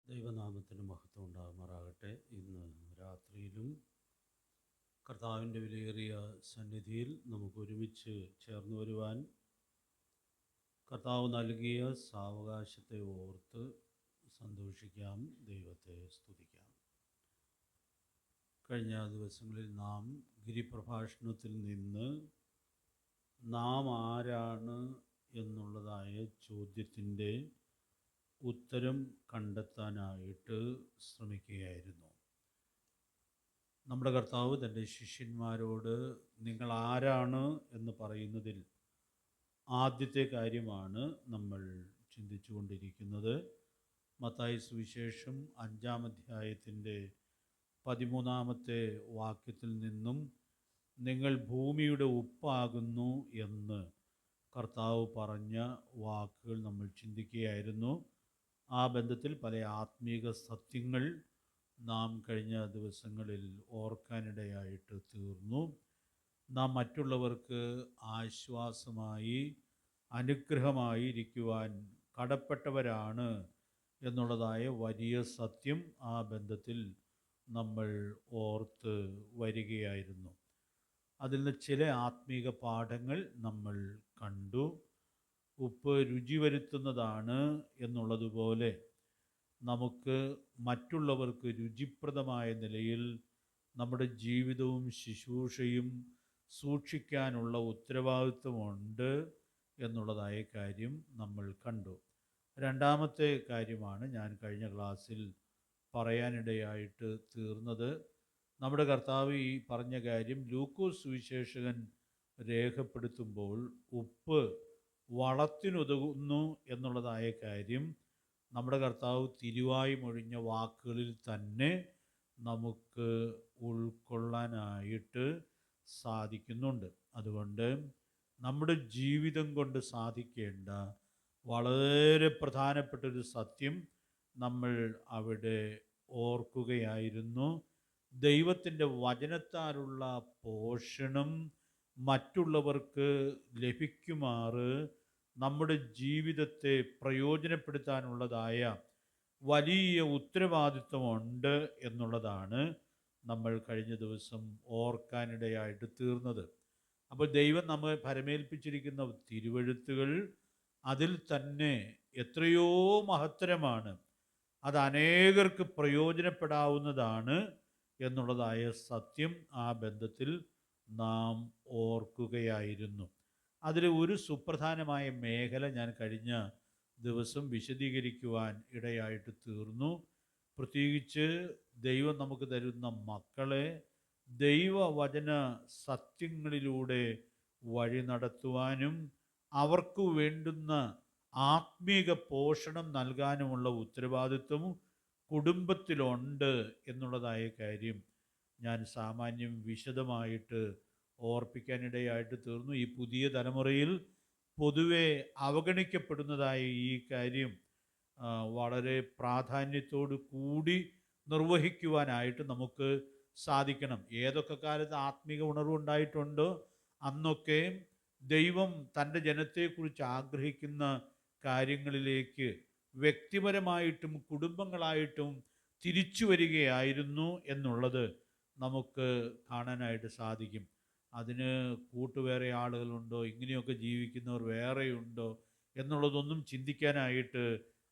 ദൈവനാമത്തിന് മഹത്വം ഉണ്ടാകുമാറാകട്ടെ. ഇന്ന് രാത്രിയിലും കർത്താവിൻ്റെ വിലയേറിയ സന്നിധിയിൽ നമുക്ക് ഒരുമിച്ച് ചേർന്ന് വരുവാൻ കർത്താവ് നൽകിയ സാവകാശത്തെ ഓർത്ത് സന്തോഷിക്കാം, ദൈവത്തെ സ്തുതിക്കാം. കഴിഞ്ഞ ദിവസങ്ങളിൽ നാം ഗിരിപ്രഭാഷണത്തിൽ നിന്ന് നാം ആരാണ് എന്നുള്ളതായ ചോദ്യത്തിൻ്റെ ഉത്തരം കണ്ടെത്താനായിട്ട് ശ്രമിക്കുകയായിരുന്നു. നമ്മുടെ കർത്താവ് തൻ്റെ ശിഷ്യന്മാരോട് നിങ്ങൾ ആരാണ് എന്ന് പറയുന്നതിൽ ആദ്യത്തെ കാര്യമാണ് നമ്മൾ ചിന്തിച്ചു കൊണ്ടിരിക്കുന്നത്. മത്തായി സുവിശേഷം 5-ാം അധ്യായത്തിൻ്റെ 13-ാമത്തെ വാക്യത്തിൽ നിന്നും നിങ്ങൾ ഭൂമിയുടെ ഉപ്പാകുന്നു എന്ന് കർത്താവ് പറഞ്ഞ വാക്കുകൾ നമ്മൾ ചിന്തിക്കുകയായിരുന്നു. ആ ബന്ധത്തിൽ പല ആത്മീക സത്യങ്ങൾ നാം കഴിഞ്ഞ ദിവസങ്ങളിൽ ഓർക്കാനിടയായിട്ട് തീർന്നു. നാം മറ്റുള്ളവർക്ക് ആശ്വാസമായി അനുഗ്രഹമായി ഇരിക്കുവാൻ കടപ്പെട്ടവരാണ് എന്നുള്ളതായ വലിയ സത്യം ആ ബന്ധത്തിൽ നമ്മൾ ഓർത്ത് വരികയായിരുന്നു. അതിൽ നിന്ന് ചില ആത്മീക പാഠങ്ങൾ നമ്മൾ കണ്ടു. ഉപ്പ് രുചി വരുത്തുന്നതാണ് എന്നുള്ളതുപോലെ നമുക്ക് മറ്റുള്ളവർക്ക് രുചിപ്രദമായ നിലയിൽ നമ്മുടെ ജീവിതവും ശുശ്രൂഷയും സൂക്ഷിക്കാനുള്ള ഉത്തരവാദിത്വമുണ്ട് എന്നുള്ളതായ കാര്യം നമ്മൾ കണ്ടു. രണ്ടാമത്തെ കാര്യമാണ് ഞാൻ കഴിഞ്ഞ ക്ലാസ്സിൽ പറയാനിടയായിട്ട് തീർന്നത്. നമ്മുടെ കർത്താവ് ഈ പറഞ്ഞ കാര്യം ലൂക്കോസ് സുവിശേഷകൻ രേഖപ്പെടുത്തുമ്പോൾ ഉപ്പ് വളത്തിനുതകുന്നു എന്നുള്ളതായ കാര്യം നമ്മുടെ കർത്താവ് തിരുവായി മൊഴിഞ്ഞ വാക്കുകളിൽ തന്നെ നമുക്ക് ഉൾക്കൊള്ളാനായിട്ട് സാധിക്കുന്നുണ്ട്. അതുകൊണ്ട് നമ്മുടെ ജീവിതം കൊണ്ട് സാധിക്കേണ്ട വളരെ പ്രധാനപ്പെട്ടൊരു സത്യം നമ്മൾ അവിടെ ഓർക്കുകയായിരുന്നു. ദൈവത്തിൻ്റെ വചനത്താലുള്ള പോഷണം മറ്റുള്ളവർക്ക് ലഭിക്കുമാറ് നമ്മുടെ ജീവിതത്തെ പ്രയോജനപ്പെടുത്താനുള്ളതായ വലിയ ഉത്തരവാദിത്വമുണ്ട് എന്നുള്ളതാണ് നമ്മൾ കഴിഞ്ഞ ദിവസം ഓർക്കാനിടയായിട്ട് തീർന്നത്. അപ്പോൾ ദൈവം നമ്മെ ഭരമേൽപ്പിച്ചിരിക്കുന്ന തിരുവെഴുത്തുകൾ അതിൽ തന്നെ എത്രയോ മഹത്തരമാണ്, അത് അനേകർക്ക് പ്രയോജനപ്പെടാവുന്നതാണ് എന്നുള്ളതായ സത്യം ആ ബന്ധത്തിൽ നാം ഓർക്കുകയായിരുന്നു. അതിൽ ഒരു സുപ്രധാനമായ മേഖല ഞാൻ കഴിഞ്ഞ ദിവസം വിശദീകരിക്കുവാൻ ഇടയായിട്ട് തീർന്നു. പ്രത്യേകിച്ച് ദൈവം നമുക്ക് തരുന്ന മക്കളെ ദൈവവചന സത്യങ്ങളിലൂടെ വഴി നടത്തുവാനും അവർക്ക് വേണ്ടുന്ന ആത്മീക പോഷണം നൽകാനുമുള്ള ഉത്തരവാദിത്വം കുടുംബത്തിലുണ്ട് എന്നുള്ളതായ കാര്യം ഞാൻ സാമാന്യം വിശദമായിട്ട് ഓർപ്പിക്കാനിടയായിട്ട് തീർന്നു. ഈ പുതിയ തലമുറയിൽ പൊതുവെ അവഗണിക്കപ്പെടുന്നതായ ഈ കാര്യം വളരെ പ്രാധാന്യത്തോടു കൂടി നിർവഹിക്കുവാനായിട്ട് നമുക്ക് സാധിക്കണം. ഏതൊക്കെ കാലത്ത് ആത്മീക ഉണർവുണ്ടായിട്ടുണ്ടോ അന്നൊക്കെ ദൈവം തൻ്റെ ജനത്തെക്കുറിച്ച് ആഗ്രഹിക്കുന്ന കാര്യങ്ങളിലേക്ക് വ്യക്തിപരമായിട്ടും കുടുംബങ്ങളായിട്ടും തിരിച്ചു വരികയായിരുന്നു എന്നുള്ളത് നമുക്ക് കാണാനായിട്ട് സാധിക്കും. അതിന് കൂട്ടുവേറെ ആളുകളുണ്ടോ, ഇങ്ങനെയൊക്കെ ജീവിക്കുന്നവർ വേറെയുണ്ടോ എന്നുള്ളതൊന്നും ചിന്തിക്കാനായിട്ട്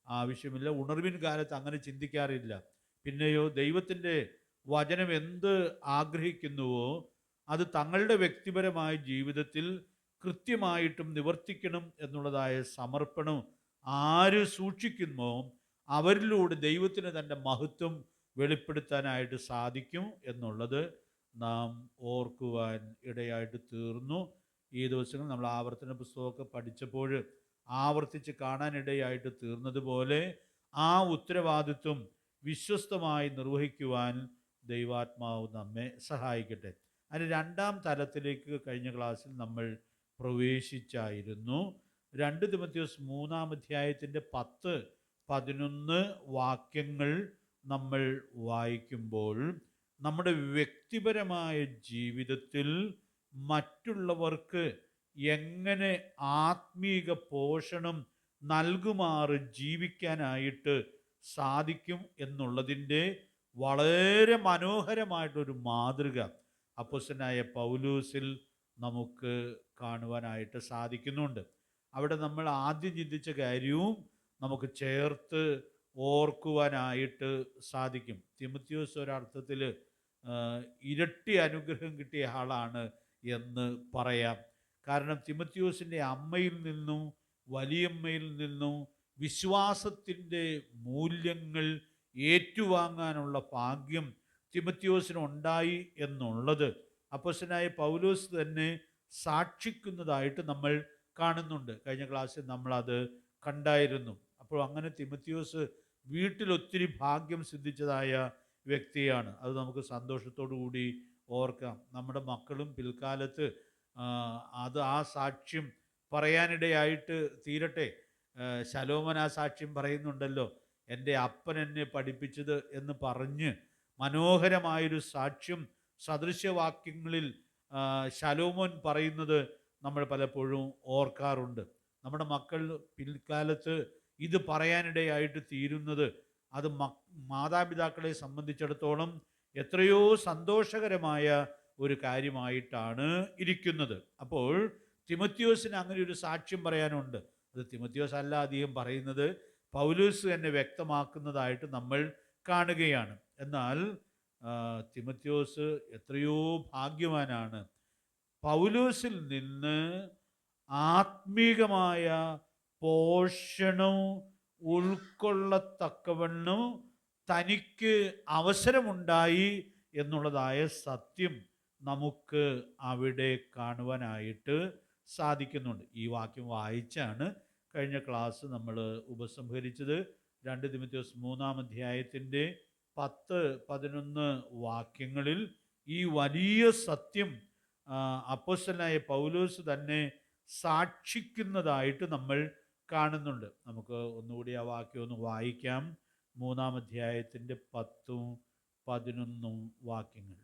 ആവശ്യമില്ല. ഉണർവിൻ കാലത്ത് അങ്ങനെ ചിന്തിക്കാറില്ല. പിന്നെയോ ദൈവത്തിൻ്റെ വചനം എന്ത് ആഗ്രഹിക്കുന്നുവോ അത് തങ്ങളുടെ വ്യക്തിപരമായ ജീവിതത്തിൽ കൃത്യമായിട്ടും നിവർത്തിക്കണം എന്നുള്ളതായ സമർപ്പണം ആര് സൂക്ഷിക്കുന്നോ അവരിലൂടെ ദൈവത്തിന് തൻ്റെ മഹത്വം വെളിപ്പെടുത്താനായിട്ട് സാധിക്കും എന്നുള്ളത് നാം ഓർക്കുവാൻ ഇടയായിട്ട് തീർന്നു. ഈ ദിവസങ്ങൾ നമ്മൾ ആവർത്തന പുസ്തകമൊക്കെ പഠിച്ചപ്പോൾ ആവർത്തിച്ച് കാണാനിടയായിട്ട് തീർന്നതുപോലെ ആ ഉത്തരവാദിത്വം വിശ്വസ്തമായി നിർവഹിക്കുവാൻ ദൈവാത്മാവ് നമ്മെ സഹായിക്കട്ടെ. അതിന് രണ്ടാം തലത്തിലേക്ക് കഴിഞ്ഞ ക്ലാസ്സിൽ നമ്മൾ പ്രവേശിച്ചായിരുന്നു. 2 തിമോഥെയോസ് 3-ാം അധ്യായത്തിൻ്റെ 10-11 വാക്യങ്ങൾ നമ്മൾ വായിക്കുമ്പോൾ നമ്മുടെ വ്യക്തിപരമായ ജീവിതത്തിൽ മറ്റുള്ളവർക്ക് എങ്ങനെ ആത്മീക പോഷണം നൽകുമാറ് ജീവിക്കാനായിട്ട് സാധിക്കും എന്നുള്ളതിൻ്റെ വളരെ മനോഹരമായിട്ടൊരു മാതൃക അപ്പോസ്തലനായ പൗലോസിൽ നമുക്ക് കാണുവാനായിട്ട് സാധിക്കുന്നുണ്ട്. അവിടെ നമ്മൾ ആദ്യം ചിന്തിച്ച കാര്യവും നമുക്ക് ചേർത്ത് ഓർക്കുവാനായിട്ട് സാധിക്കും. തിമോത്തിയോസ് ഒരർത്ഥത്തിൽ ഇരട്ടി അനുഗ്രഹം കിട്ടിയ ആളാണ് എന്ന് പറയാം. കാരണം തിമോത്തിയോസിൻ്റെ അമ്മയിൽ നിന്നും വലിയമ്മയിൽ നിന്നും വിശ്വാസത്തിൻ്റെ മൂല്യങ്ങൾ ഏറ്റുവാങ്ങാനുള്ള ഭാഗ്യം തിമോത്തിയോസിനുണ്ടായി എന്നുള്ളത് അപ്പോസ്തലനായ പൗലോസ് തന്നെ സാക്ഷിക്കുന്നതായിട്ട് നമ്മൾ കാണുന്നുണ്ട്. കഴിഞ്ഞ ക്ലാസ്സിൽ നമ്മളത് കണ്ടായിരുന്നു. അപ്പോൾ അങ്ങനെ തിമോത്തിയോസ് വീട്ടിൽ ഒത്തിരി ഭാഗ്യം സിദ്ധിച്ചതായ വ്യക്തിയാണ്. അത് നമുക്ക് സന്തോഷത്തോടു കൂടി ഓർക്കാം. നമ്മുടെ മക്കളും പിൽക്കാലത്ത് അത് ആ സാക്ഷ്യം പറയാനിടയായിട്ട് തീരട്ടെ. ശലോമോൻ ആ സാക്ഷ്യം പറയുന്നുണ്ടല്ലോ, എൻ്റെ അപ്പൻ എന്നെ പഠിപ്പിച്ചത് എന്ന് പറഞ്ഞ് മനോഹരമായൊരു സാക്ഷ്യം സദൃശ്യവാക്യങ്ങളിൽ ശലോമോൻ പറയുന്നത് നമ്മൾ പലപ്പോഴും ഓർക്കാറുണ്ട്. നമ്മുടെ മക്കൾ പിൽക്കാലത്ത് ഇത് പറയാനിടയായിട്ട് തീരുന്നത് അത് മാതാപിതാക്കളെ സംബന്ധിച്ചിടത്തോളം എത്രയോ സന്തോഷകരമായ ഒരു കാര്യമായിട്ടാണ് ഇരിക്കുന്നത്. അപ്പോൾ തിമോത്തിയോസിന് അങ്ങനെ ഒരു സാക്ഷ്യം പറയാനുണ്ട്. അത് തിമോത്തിയോസ് അല്ല അധികം പറയുന്നത്, പൗലോസ് തന്നെ വ്യക്തമാക്കുന്നതായിട്ട് നമ്മൾ കാണുകയാണ്. എന്നാൽ തിമോത്തിയോസ് എത്രയോ ഭാഗ്യവാനാണ്. പൗലോസിൽ നിന്ന് ആത്മീകമായ പോഷണം ഉൾക്കൊള്ളത്തക്കവണ്ണം തനിക്ക് അവസരമുണ്ടായി എന്നുള്ളതായ സത്യം നമുക്ക് അവിടെ കാണുവാനായിട്ട് സാധിക്കുന്നുണ്ട്. ഈ വാക്യം വായിച്ചാണ് കഴിഞ്ഞ ക്ലാസ് നമ്മൾ ഉപസംഹരിച്ചത്. 2 തിമോത്തിയോസ് 3-ാം അധ്യായത്തിൻ്റെ 10-11 വാക്യങ്ങളിൽ ഈ വലിയ സത്യം അപ്പോസ്തലനായ പൗലോസ് തന്നെ സാക്ഷിക്കുന്നതായിട്ട് നമ്മൾ കാണുന്നുണ്ട്. നമുക്ക് ഒന്നുകൂടി ആ വാക്യം ഒന്ന് വായിക്കാം. 3-ാം അധ്യായത്തിൻ്റെ 10-11 വാക്യങ്ങൾ.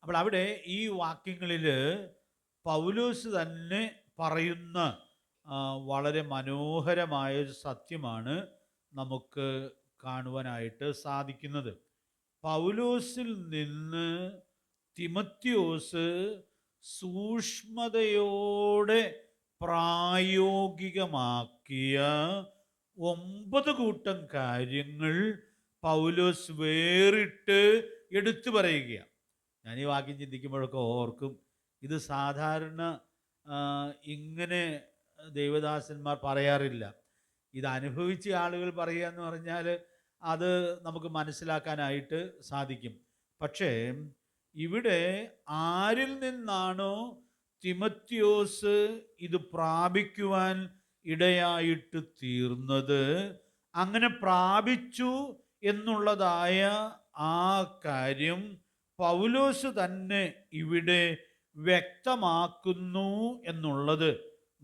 അപ്പോൾ അവിടെ ഈ വാക്യങ്ങളിൽ പൗലോസ് തന്നെ പറയുന്ന വളരെ മനോഹരമായൊരു സത്യമാണ് നമുക്ക് കാണുവാനായിട്ട് സാധിക്കുന്നത്. പൗലോസിൽ നിന്ന് തിമോത്തിയോസ് സൂക്ഷ്മതയോടെ പ്രായോഗികമാക്കിയ 9 കൂട്ടം കാര്യങ്ങൾ പൗലോസ് വേറിട്ട് എടുത്തു പറയുകയാണ്. ഞാൻ ഈ വാക്യം ചിന്തിക്കുമ്പോഴൊക്കെ ഓർക്കും, ഇത് സാധാരണ ഇങ്ങനെ ദൈവദാസന്മാർ പറയാറില്ല. ഇത് അനുഭവിച്ച ആളുകൾ പറയുക എന്ന് പറഞ്ഞാൽ അത് നമുക്ക് മനസ്സിലാക്കാനായിട്ട് സാധിക്കും. പക്ഷേ ഇവിടെ ആരിൽ നിന്നാണോ തിമോത്തിയോസ് ഇത് പ്രാപിക്കുവാൻ ഇടയായിട്ട് തീർന്നത്, അങ്ങനെ പ്രാപിച്ചു എന്നുള്ളതായ ആ കാര്യം പൗലോസ് തന്നെ ഇവിടെ വ്യക്തമാക്കുന്നു എന്നുള്ളത്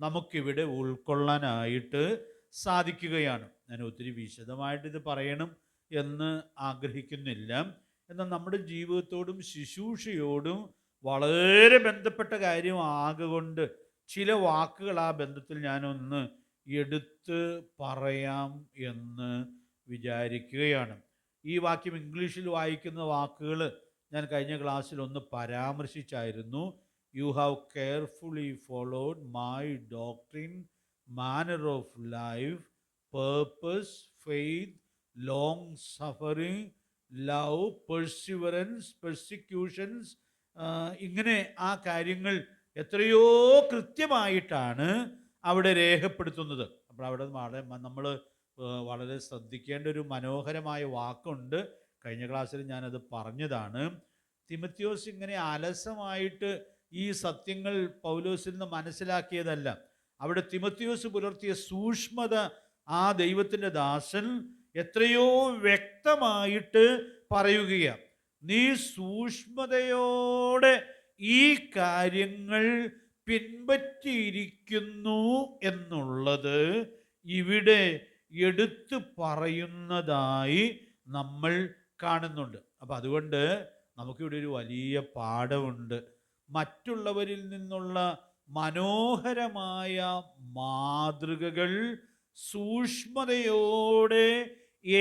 നമുക്കിവിടെ ഉൾക്കൊള്ളാനായിട്ട് സാധിക്കുകയാണ്. ഞാൻ ഒത്തിരി വിശദമായിട്ട് ഇത് പറയണം എന്ന് ആഗ്രഹിക്കുന്നില്ല. എന്നാൽ നമ്മുടെ ജീവിതത്തോടും ശുശ്രൂഷയോടും വളരെ ബന്ധപ്പെട്ട കാര്യം ആകൊണ്ട് ചില വാക്കുകൾ ആ ബന്ധത്തിൽ ഞാനൊന്ന് എടുത്ത് പറയാം എന്ന് വിചാരിക്കുകയാണ്. ഈ വാക്യം ഇംഗ്ലീഷിൽ വായിക്കുന്ന വാക്കുകൾ ഞാൻ കഴിഞ്ഞ ക്ലാസ്സിൽ ഒന്ന് പരാമർശിച്ചായിരുന്നു. You have carefully followed my doctrine, manner of life, purpose, faith, long suffering, love, perseverance, persecutions. ഇങ്ങനെ ആ കാര്യങ്ങൾ എത്രയോ കൃത്യമായിട്ടാണ് അവിടെ രേഖപ്പെടുത്തുന്നത്. അപ്പോൾ അവിടെ നമ്മൾ വളരെ ശ്രദ്ധിക്കേണ്ട ഒരു മനോഹരമായ വാക്കുണ്ട്. കഴിഞ്ഞ ക്ലാസ്സിൽ ഞാനത് പറഞ്ഞതാണ്. തിമോത്തിയോസ് ഇങ്ങനെ അലസമായിട്ട് ഈ സത്യങ്ങൾ പൗലോസിൽ നിന്ന് മനസ്സിലാക്കിയതല്ല. അവിടെ തിമോത്തിയോസ് പുലർത്തിയ സൂക്ഷ്മത ആ ദൈവത്തിൻ്റെ ദാസൻ എത്രയോ വ്യക്തമായിട്ട് പറയുകയാണ്. നീ സൂക്ഷ്മതയോടെ ഈ കാര്യങ്ങൾ പിൻപറ്റിയിരിക്കുന്നു എന്നുള്ളത് ഇവിടെ എടുത്തു പറയുന്നതായി നമ്മൾ കാണുന്നുണ്ട്. അപ്പം അതുകൊണ്ട് നമുക്കിവിടെ ഒരു വലിയ പാഠമുണ്ട്. മറ്റുള്ളവരിൽ നിന്നുള്ള മനോഹരമായ മാതൃകകൾ സൂക്ഷ്മതയോടെ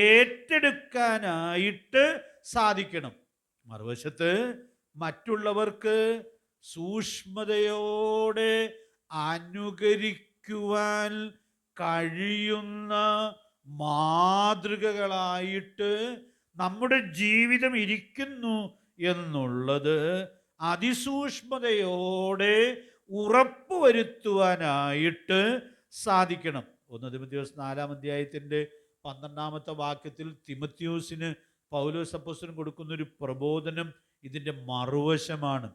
ഏറ്റെടുക്കാനായിട്ട് സാധിക്കണം. മറുവശത്ത് മറ്റുള്ളവർക്ക് സൂക്ഷ്മതയോടെ അനുകരിക്കുവാൻ കഴിയുന്ന മാതൃകകളായിട്ട് നമ്മുടെ ജീവിതം ഇരിക്കുന്നു എന്നുള്ളത് അതിസൂക്ഷ്മതയോടെ ഉറപ്പുവരുത്തുവാനായിട്ട് സാധിക്കണം. 1 തിമോഥെയോസ് 4-ാം അധ്യായത്തിൻ്റെ 12-ാമത്തെ വാക്യത്തിൽ തിമോഥെയോസിന് പൗലോസ് അപ്പോസ്തലൻ കൊടുക്കുന്നൊരു പ്രബോധനം ഇതിൻ്റെ മറുവശമാണ്.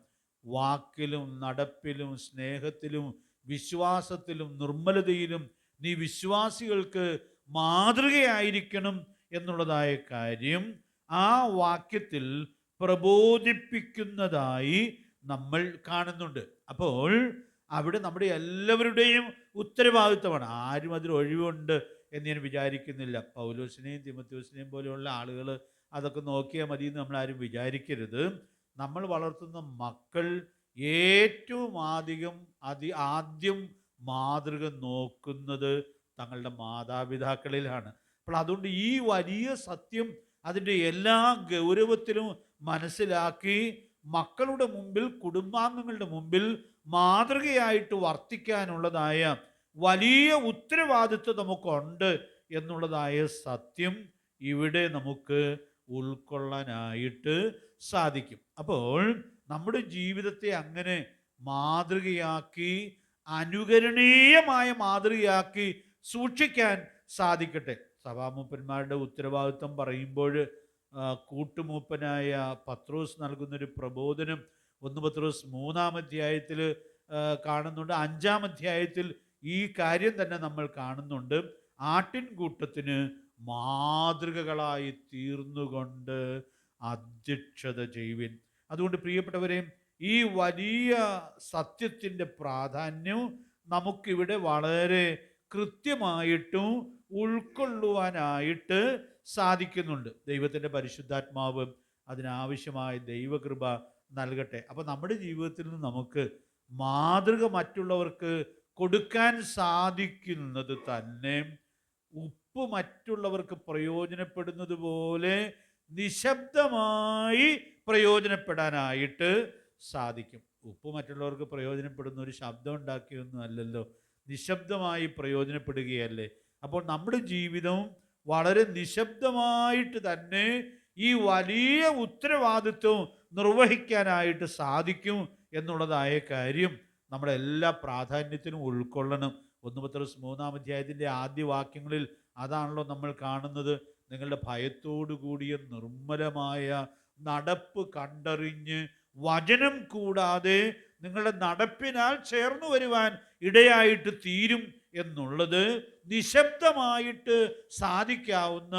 വാക്കിലും നടപ്പിലും സ്നേഹത്തിലും വിശ്വാസത്തിലും നിർമ്മലതയിലും നീ വിശ്വാസികൾക്ക് മാതൃകയായിരിക്കണം എന്നുള്ളതായ കാര്യം ആ വാക്യത്തിൽ പ്രബോധിപ്പിക്കുന്നതായി നമ്മൾ കാണുന്നുണ്ട്. അപ്പോൾ അവിടെ നമ്മുടെ എല്ലാവരുടെയും ഉത്തരവാദിത്വമാണ്. ആരും അതിൽ ഒഴിവുണ്ട് എന്ന് ഞാൻ വിചാരിക്കുന്നില്ല. പൗലോസിനെയും തിമോഥെയോസിനെയും പോലെയുള്ള ആളുകൾ അതൊക്കെ നോക്കിയാൽ മതി എന്ന് നമ്മളാരും വിചാരിക്കരുത്. നമ്മൾ വളർത്തുന്ന മക്കൾ ഏറ്റവും ആദ്യം മാതൃക നോക്കുന്നത് തങ്ങളുടെ മാതാപിതാക്കളിലാണ്. അപ്പോൾ അതുകൊണ്ട് ഈ വലിയ സത്യം അതിൻ്റെ എല്ലാ ഗൗരവത്തിലും മനസ്സിലാക്കി മക്കളുടെ മുമ്പിൽ, കുടുംബാംഗങ്ങളുടെ മുമ്പിൽ മാതൃകയായിട്ട് വർത്തിക്കാനുള്ളതായ വലിയ ഉത്തരവാദിത്വം നമുക്കുണ്ട് എന്നുള്ളതായ സത്യം ഇവിടെ നമുക്ക് ഉൾക്കൊള്ളാനായിട്ട് സാധിക്കും. അപ്പോൾ നമ്മുടെ ജീവിതത്തെ അങ്ങനെ മാതൃകയാക്കി, അനുകരണീയമായ മാതൃകയാക്കി സൂക്ഷിക്കാൻ സാധിക്കട്ടെ. സഭാമൂപ്പന്മാരുടെ ഉത്തരവാദിത്വം പറയുമ്പോൾ കൂട്ടുമൂപ്പനായ പത്രോസ് നൽകുന്നൊരു പ്രബോധനം 1 പത്രോസ് 3-ാം അധ്യായത്തിൽ കാണുന്നുണ്ട്. 5-ാം അധ്യായത്തിൽ ഈ കാര്യം തന്നെ നമ്മൾ കാണുന്നുണ്ട്. ആട്ടിൻകൂട്ടത്തിന് മാതൃകകളായി തീർന്നുകൊണ്ട് അധ്യക്ഷത ചെയ്യുവിൻ. അതുകൊണ്ട് പ്രിയപ്പെട്ടവരെ, ഈ വലിയ സത്യത്തിൻ്റെ പ്രാധാന്യം നമുക്കിവിടെ വളരെ കൃത്യമായിട്ടും ഉൾക്കൊള്ളുവാനായിട്ട് സാധിക്കുന്നുണ്ട്. ദൈവത്തിൻ്റെ പരിശുദ്ധാത്മാവ് അതിനാവശ്യമായ ദൈവകൃപ നൽകട്ടെ. അപ്പോൾ നമ്മുടെ ജീവിതത്തിൽ നിന്ന് നമുക്ക് മാതൃക മറ്റുള്ളവർക്ക് കൊടുക്കാൻ സാധിക്കുന്നത് തന്നെ ഉപ്പ് മറ്റുള്ളവർക്ക് പ്രയോജനപ്പെടുന്നത് പോലെ നിശബ്ദമായി പ്രയോജനപ്പെടാനായിട്ട് സാധിക്കും. ഉപ്പ് മറ്റുള്ളവർക്ക് പ്രയോജനപ്പെടുന്ന ഒരു ശബ്ദം ഉണ്ടാക്കിയൊന്നും അല്ലല്ലോ, നിശബ്ദമായി പ്രയോജനപ്പെടുകയല്ലേ. അപ്പോൾ നമ്മുടെ ജീവിതം വളരെ നിശബ്ദമായിട്ട് തന്നെ ഈ വലിയ ഉത്തരവാദിത്വം നിർവഹിക്കാനായിട്ട് സാധിക്കും എന്നുള്ളതായ കാര്യം നമ്മുടെ എല്ലാ പ്രാധാന്യത്തിനും ഉൾക്കൊള്ളണം. 1 പത്രോസ് 3-ാം അധ്യായത്തിൻ്റെ ആദ്യ വാക്യങ്ങളിൽ അതാണല്ലോ നമ്മൾ കാണുന്നത്. നിങ്ങളുടെ ഭയത്തോടു കൂടിയ നിർമ്മലമായ നടപ്പ് കണ്ടറിഞ്ഞ് വചനം കൂടാതെ നിങ്ങളുടെ നടപ്പിനാൽ ചേർന്നു വരുവാൻ ഇടയായിട്ട് തീരും എന്നുള്ളത് നിശബ്ദമായിട്ട് സാധിക്കാവുന്ന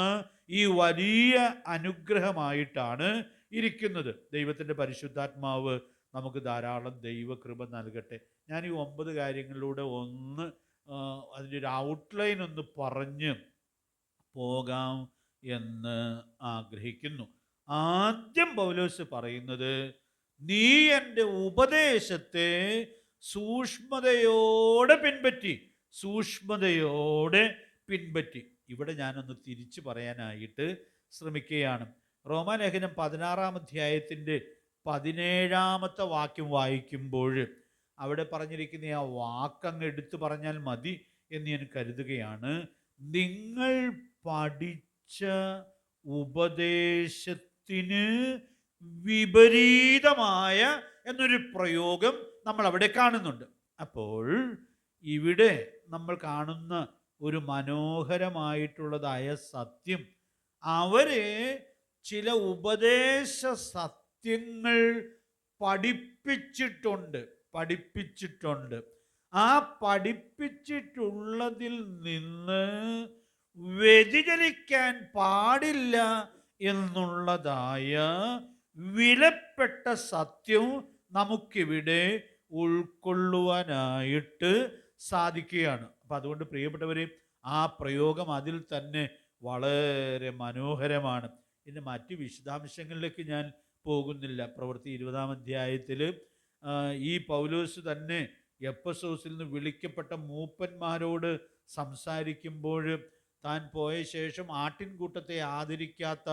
ഈ വലിയ അനുഗ്രഹമായിട്ടാണ് ഇരിക്കുന്നത്. ദൈവത്തിൻ്റെ പരിശുദ്ധാത്മാവ് നമുക്ക് ധാരാളം ദൈവകൃപ നൽകട്ടെ. ഞാൻ ഈ 9 കാര്യങ്ങളിലൂടെ അതിൻ്റെ ഒരു ഔട്ട്ലൈൻ ഒന്ന് പറഞ്ഞ് പോകാം എന്ന് ആഗ്രഹിക്കുന്നു. ആദ്യം പൗലോസ് പറയുന്നത്, നീ എൻ്റെ ഉപദേശത്തെ സൂക്ഷ്മതയോടെ പിൻപറ്റി. ഇവിടെ ഞാനൊന്ന് തിരിച്ചു പറയാനായിട്ട് ശ്രമിക്കുകയാണ്. റോമാലേഖനം 16-ാം അധ്യായത്തിൻ്റെ 17-ാമത്തെ വാക്യം വായിക്കുമ്പോൾ അവിടെ പറഞ്ഞിരിക്കുന്ന ആ വാക്കങ്ങ് എടുത്തു പറഞ്ഞാൽ മതി എന്ന് ഞാൻ കരുതുകയാണ്. നിങ്ങൾ പഠിച്ച ഉപദേശത്തിന് വിപരീതമായ എന്നൊരു പ്രയോഗം നമ്മൾ അവിടെ കാണുന്നുണ്ട്. അപ്പോൾ ഇവിടെ നമ്മൾ കാണുന്ന ഒരു മനോഹരമായിട്ടുള്ളതായ സത്യം, അവരെ ചില ഉപദേശ സത്യങ്ങൾ പഠിപ്പിച്ചിട്ടുണ്ട്. ആ പഠിപ്പിച്ചിട്ടുള്ളതിൽ നിന്ന് വ്യതിചലിക്കാൻ പാടില്ല എന്നുള്ളതായ വിലപ്പെട്ട സത്യം നമുക്കിവിടെ ഉൾക്കൊള്ളുവാനായിട്ട് സാധിക്കുകയാണ്. അപ്പം അതുകൊണ്ട് പ്രിയപ്പെട്ടവരെ, ആ പ്രയോഗം അതിൽ തന്നെ വളരെ മനോഹരമാണ്. ഇനി മറ്റ് വിശദാംശങ്ങളിലേക്ക് ഞാൻ പോകുന്നില്ല. പ്രവൃത്തി 20-ാം അധ്യായത്തിൽ ഈ പൗലോസ് തന്നെ എഫെസോസിൽ നിന്ന് വിളിക്കപ്പെട്ട മൂപ്പന്മാരോട് സംസാരിക്കുമ്പോൾ താൻ പോയ ശേഷം ആട്ടിൻകൂട്ടത്തെ ആദരിക്കാത്ത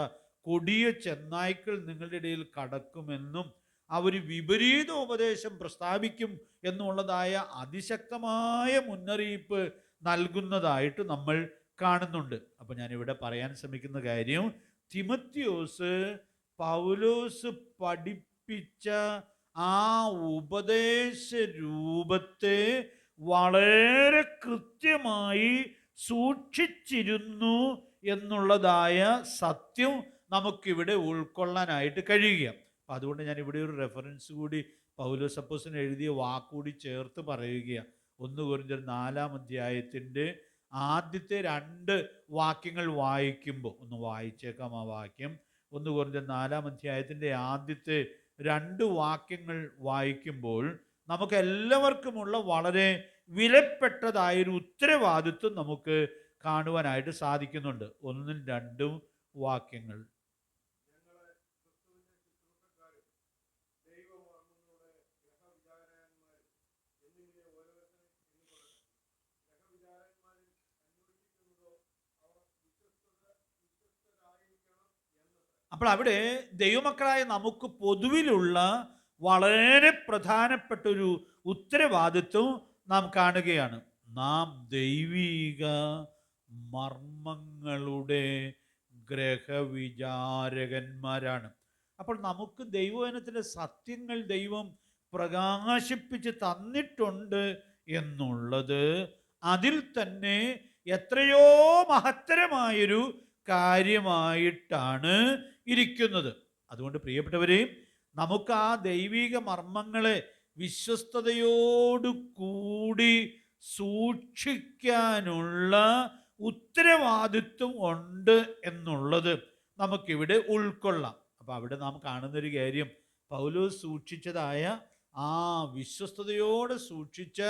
കൊടിയ ചെന്നായ്ക്കൾ നിങ്ങളുടെ ഇടയിൽ കടക്കുമെന്നും അവർ വിപരീത ഉപദേശം പ്രസ്താവിക്കും എന്നുള്ളതായ അതിശക്തമായ മുന്നറിയിപ്പ് നൽകുന്നതായിട്ട് നമ്മൾ കാണുന്നുണ്ട്. അപ്പം ഞാനിവിടെ പറയാൻ ശ്രമിക്കുന്ന കാര്യം, തിമോത്തിയോസ് പൗലോസ് പഠിപ്പിച്ച ആ ഉപദേശ രൂപത്തെ വളരെ കൃത്യമായി സൂക്ഷിച്ചിരുന്നു എന്നുള്ളതായ സത്യം നമുക്കിവിടെ ഉൾക്കൊള്ളാനായിട്ട് കഴിയുക. അപ്പം അതുകൊണ്ട് ഞാൻ ഇവിടെ ഒരു റെഫറൻസ് കൂടി പൗലോസ് അപ്പോസ്തലൻ എഴുതിയ വാക്കുകൂടി ചേർത്ത് പറയുകയാണ്. 1 കൊരിന്ത്യർ 4-ാം അധ്യായത്തിൻ്റെ ആദ്യത്തെ 2 വാക്യങ്ങൾ വായിക്കുമ്പോൾ, ഒന്ന് വായിച്ചേക്കാം ആ വാക്യം. 1 കൊരിന്ത്യർ 4-ാം അധ്യായത്തിൻ്റെ ആദ്യത്തെ 2 വാക്യങ്ങൾ വായിക്കുമ്പോൾ നമുക്ക് എല്ലാവർക്കുമുള്ള വളരെ വിലപ്പെട്ടതായൊരു ഉത്തരവാദിത്വം നമുക്ക് കാണുവാനായിട്ട് സാധിക്കുന്നുണ്ട്. 1-ഉം 2-ഉം വാക്യങ്ങൾ. അപ്പോൾ അവിടെ ദൈവമക്കളായ നമുക്ക് പൊതുവിലുള്ള വളരെ പ്രധാനപ്പെട്ടൊരു ഉത്തരവാദിത്വം നാം കാണുകയാണ്. നാം ദൈവിക മർമ്മങ്ങളുടെ ഗ്രഹവിചാരകന്മാരാണ്. അപ്പോൾ നമുക്ക് ദൈവവചനത്തിലെ സത്യങ്ങൾ ദൈവം പ്രകാശിപ്പിച്ച് തന്നിട്ടുണ്ട് എന്നുള്ളത് അതിൽ തന്നെ എത്രയോ മഹത്തരമായൊരു കാര്യമായിട്ടാണ് ഇരിക്കുന്നത്. അതുകൊണ്ട് പ്രിയപ്പെട്ടവരെ, നമുക്ക് ആ ദൈവിക മർമ്മങ്ങളെ വിശ്വസ്തയോടുകൂടി സൂക്ഷിക്കാനുള്ള ഉത്തരവാദിത്വം ഉണ്ട് എന്നുള്ളത് നമുക്കിവിടെ ഉൾക്കൊള്ളാം. അപ്പം അവിടെ നാം കാണുന്നൊരു കാര്യം, പൗലോസ് സൂക്ഷിച്ചതായ ആ വിശ്വസ്തയോടെ സൂക്ഷിച്ച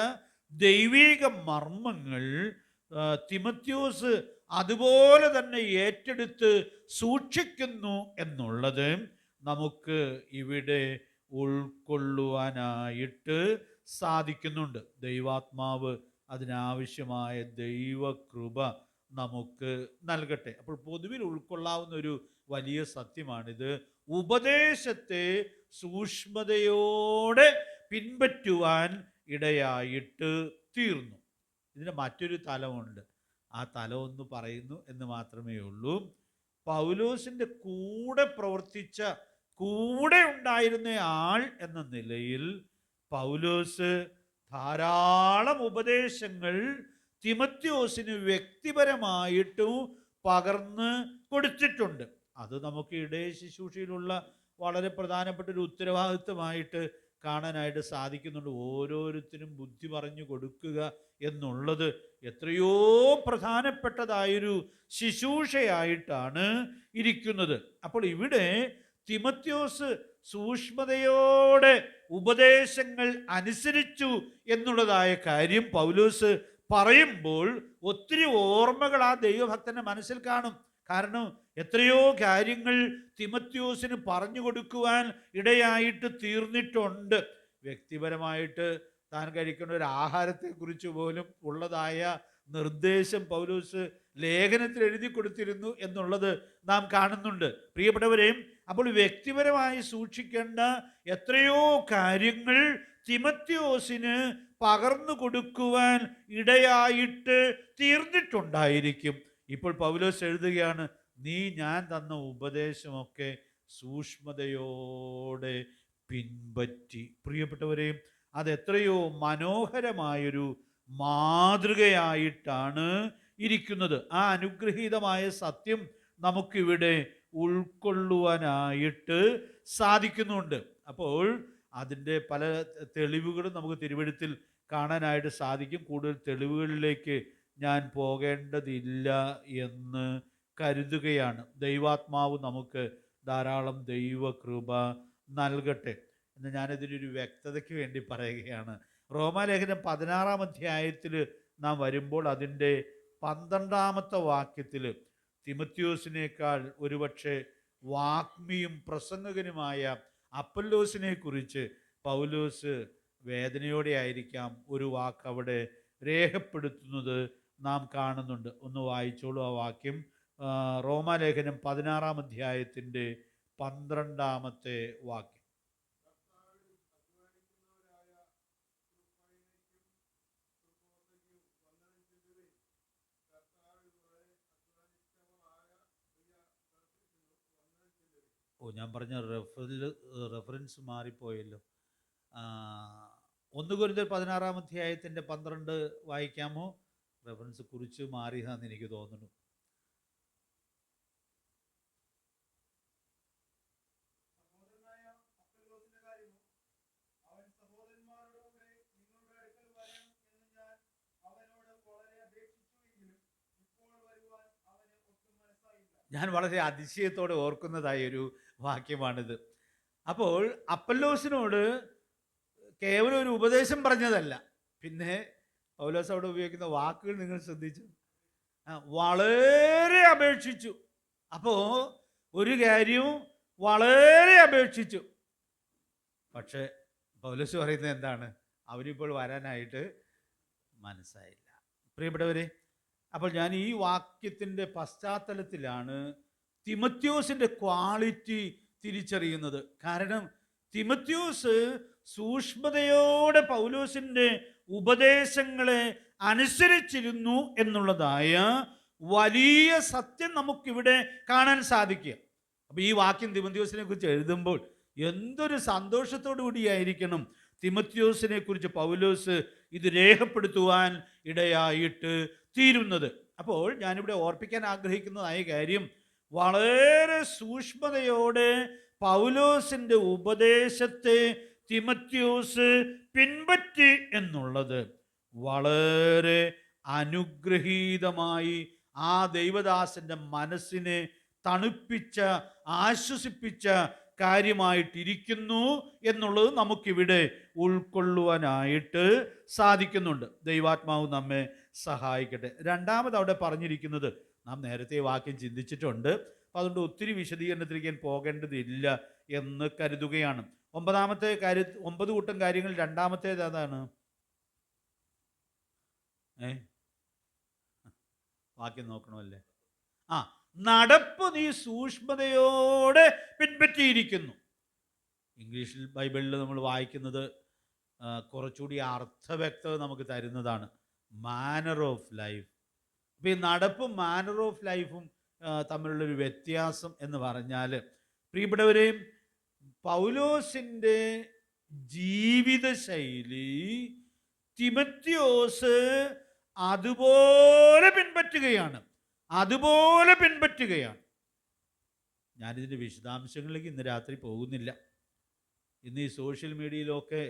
ദൈവിക മർമ്മങ്ങൾ തിമോത്തിയോസ് അതുപോലെ തന്നെ ഏറ്റെടുത്ത് സൂക്ഷിക്കുന്നു എന്നുള്ളത് നമുക്ക് ഇവിടെ ഉൾക്കൊള്ളുവാനായിട്ട് സാധിക്കുന്നുണ്ട്. ദൈവാത്മാവ് അതിനാവശ്യമായ ദൈവകൃപ നമുക്ക് നൽകട്ടെ. അപ്പോൾ പൊതുവിൽ ഉൾക്കൊള്ളാവുന്ന ഒരു വലിയ സത്യമാണിത്. ഉപദേശത്തെ സൂക്ഷ്മതയോടെ പിൻപറ്റുവാൻ ഇടയായിട്ട് തീർന്നു. ഇതിന് മറ്റൊരു തലമുണ്ട്. ആ തലം ഒന്ന് പറയുന്നു എന്ന് മാത്രമേ ഉള്ളൂ. പൗലോസിൻ്റെ കൂടെ പ്രവർത്തിച്ച, കൂടെ ഉണ്ടായിരുന്ന ആൾ എന്ന നിലയിൽ പൗലോസ് ധാരാളം ഉപദേശങ്ങൾ തിമോത്തിയോസിന് വ്യക്തിപരമായിട്ടും പകർന്ന് കൊടുത്തിട്ടുണ്ട്. അത് നമുക്ക് ഇടയ ശുശ്രൂഷയിലുള്ള വളരെ പ്രധാനപ്പെട്ട ഒരു ഉത്തരവാദിത്വമായിട്ട് കാണാനായിട്ട് സാധിക്കുന്നുണ്ട്. ഓരോരുത്തരും ബുദ്ധി പറഞ്ഞു കൊടുക്കുക എന്നുള്ളത് എത്രയോ പ്രധാനപ്പെട്ടതായൊരു ശുശ്രൂഷയായിട്ടാണ് ഇരിക്കുന്നത്. അപ്പോൾ ഇവിടെ തിമോത്തിയോസ് സൂക്ഷ്മതയോടെ ഉപദേശങ്ങൾ അനുസരിച്ചു എന്നുള്ളതായ കാര്യം പൗലോസ് പറയുമ്പോൾ ഒത്തിരി ഓർമ്മകൾ ആ ദൈവഭക്തന്റെ മനസ്സിൽ കാണും. കാരണം എത്രയോ കാര്യങ്ങൾ തിമോത്തിയോസിന് പറഞ്ഞു കൊടുക്കുവാൻ ഇടയായിട്ട് തീർന്നിട്ടുണ്ട്. വ്യക്തിപരമായിട്ട് താൻ കഴിക്കുന്ന ഒരു ആഹാരത്തെക്കുറിച്ച് പോലും ഉള്ളതായ നിർദ്ദേശം പൗലോസ് ലേഖനത്തിൽ എഴുതി കൊടുത്തിരുന്നു എന്നുള്ളത് നാം കാണുന്നുണ്ട്. പ്രിയപ്പെട്ടവരെയും, അപ്പോൾ വ്യക്തിപരമായി സൂക്ഷിക്കേണ്ട എത്രയോ കാര്യങ്ങൾ തിമോത്തിയോസിന് പകർന്നു കൊടുക്കുവാൻ ഇടയായിട്ട് തീർന്നിട്ടുണ്ടായിരിക്കും. ഇപ്പോൾ പൗലോസ് എഴുതുകയാണ്, നീ ഞാൻ തന്ന ഉപദേശമൊക്കെ സൂക്ഷ്മതയോടെ പിൻപറ്റി. പ്രിയപ്പെട്ടവരെയും, അതെത്രയോ മനോഹരമായൊരു മാതൃകയായിട്ടാണ് ഇരിക്കുന്നത്. ആ അനുഗ്രഹീതമായ സത്യം നമുക്കിവിടെ ഉൾക്കൊള്ളുവാനായിട്ട് സാധിക്കുന്നുണ്ട്. അപ്പോൾ അതിൻ്റെ പല തെളിവുകളും നമുക്ക് തിരുവെഴുത്തിൽ കാണാനായിട്ട് സാധിക്കും. കൂടുതൽ തെളിവുകളിലേക്ക് ഞാൻ പോകേണ്ടതില്ല എന്ന് കരുതുകയാണ്. ദൈവാത്മാവ് നമുക്ക് ധാരാളം ദൈവകൃപ നൽകട്ടെ. എന്ന് ഞാനിതിനൊരു വ്യക്തതയ്ക്ക് വേണ്ടി പറയുകയാണ്. റോമാലേഖനം 16-ാം അധ്യായത്തിൽ നാം വരുമ്പോൾ അതിൻ്റെ 12-ാമത്തെ വാക്യത്തിൽ തിമത്യോസിനേക്കാൾ ഒരുപക്ഷെ വാഗ്മിയും പ്രസംഗകനുമായ അപ്പല്ലോസിനെ കുറിച്ച് പൗലോസ് വേദനയോടെ ആയിരിക്കാം ഒരു വാക്ക് അവിടെ രേഖപ്പെടുത്തുന്നത് നാം കാണുന്നുണ്ട്. ഒന്ന് വായിച്ചോളൂ ആ വാക്യം. റോമാലേഖനം 16-ാം അധ്യായത്തിൻ്റെ 12-ാമത്തെ വാക്യം. ഞാൻ പറഞ്ഞ റെഫറൻസ് മാറിപ്പോയല്ലോ. 1 കൊരിന്ത്യർ 16-ാം അധ്യായത്തിൻ്റെ 12 വായിക്കാമോ? റെഫറൻസ് കുറിച്ച് മാറിയതാണെന്ന് എനിക്ക് തോന്നുന്നു. ഞാൻ വളരെ അതിശയത്തോടെ ഓർക്കുന്നതായൊരു വാക്യമാണിത്. അപ്പോൾ അപ്പല്ലോസിനോട് കേവലം ഒരു ഉപദേശം പറഞ്ഞതല്ല, പിന്നെ പൗലോസ് അവിടെ ഉപയോഗിക്കുന്ന വാക്കുകൾ നിങ്ങൾ ശ്രദ്ധിച്ചു. വളരെ അപേക്ഷിച്ചു. അപ്പോൾ ഒരു കാര്യവും വളരെ അപേക്ഷിച്ചു. പക്ഷെ പൗലോസ് പറയുന്നത് എന്താണ്? അവരിപ്പോൾ വരാനായിട്ട് മനസ്സായില്ല. പ്രിയപ്പെട്ടവരെ, അപ്പോൾ ഞാൻ ഈ വാക്യത്തിൻ്റെ പശ്ചാത്തലത്തിലാണ് തിമത്യോസിൻ്റെ ക്വാളിറ്റി തിരിച്ചറിയുന്നത്. കാരണം തിമത്യോസ് സൂക്ഷ്മതയോടെ പൗലോസിൻ്റെ ഉപദേശങ്ങളെ അനുസരിച്ചിരുന്നു എന്നുള്ളതായ വലിയ സത്യം നമുക്കിവിടെ കാണാൻ സാധിക്കുക. അപ്പോൾ ഈ വാക്യം തിമത്യോസിനെ കുറിച്ച് എഴുതുമ്പോൾ എന്തൊരു സന്തോഷത്തോടു കൂടിയായിരിക്കണം തിമത്യോസിനെ കുറിച്ച് പൗലോസ് ഇത് രേഖപ്പെടുത്തുവാൻ ഇടയായിട്ട് തീരുന്നത്. അപ്പോൾ ഞാനിവിടെ ഓർപ്പിക്കാൻ ആഗ്രഹിക്കുന്നതായ കാര്യം, വളരെ സൂക്ഷ്മതയോടെ പൗലോസിൻ്റെ ഉപദേശത്തെ തിമത്യോസ് പിൻപറ്റി എന്നുള്ളത് വളരെ അനുഗ്രഹീതമായി ആ ദൈവദാസൻ്റെ മനസ്സിനെ തണുപ്പിച്ച, ആശ്വസിപ്പിച്ച കാര്യമായിട്ടിരിക്കുന്നു എന്നുള്ളത് നമുക്കിവിടെ ഉൾക്കൊള്ളുവാനായിട്ട് സാധിക്കുന്നുണ്ട്. ദൈവാത്മാവ് നമ്മെ സഹായിക്കട്ടെ. രണ്ടാമത് അവിടെ പറഞ്ഞിരിക്കുന്നത് നാം നേരത്തെ വാക്യം ചിന്തിച്ചിട്ടുണ്ട്, അപ്പം അതുകൊണ്ട് ഒത്തിരി വിശദീകരണത്തിലേക്ക് ഞാൻ പോകേണ്ടതില്ല എന്ന് കരുതുകയാണ്. 9 കൂട്ടം കാര്യങ്ങൾ. രണ്ടാമത്തേത് അതാണ്. വാക്യം നോക്കണമല്ലേ? നടപ്പ് നീ സൂക്ഷ്മതയോടെ പിൻപറ്റിയിരിക്കുന്നു. ഇംഗ്ലീഷിൽ ബൈബിളിൽ നമ്മൾ വായിക്കുന്നത് കുറച്ചുകൂടി അർത്ഥവ്യക്തത നമുക്ക് തരുന്നതാണ്, മാനർ ഓഫ് ലൈഫ്. അപ്പോൾ ഈ നടപ്പും മാനർ ഓഫ് ലൈഫും തമ്മിലുള്ളൊരു വ്യത്യാസം എന്ന് പറഞ്ഞാൽ, പ്രിയപ്പെട്ടവരെ, പൗലോസിൻ്റെ ജീവിതശൈലി തിമത്യോസ് അതുപോലെ പിൻപറ്റുകയാണ്. ഞാനിതിൻ്റെ വിശദാംശങ്ങളിലേക്ക് ഇന്ന് രാത്രി പോകുന്നില്ല. ഇന്ന് ഈ സോഷ്യൽ മീഡിയയിലൊക്കെ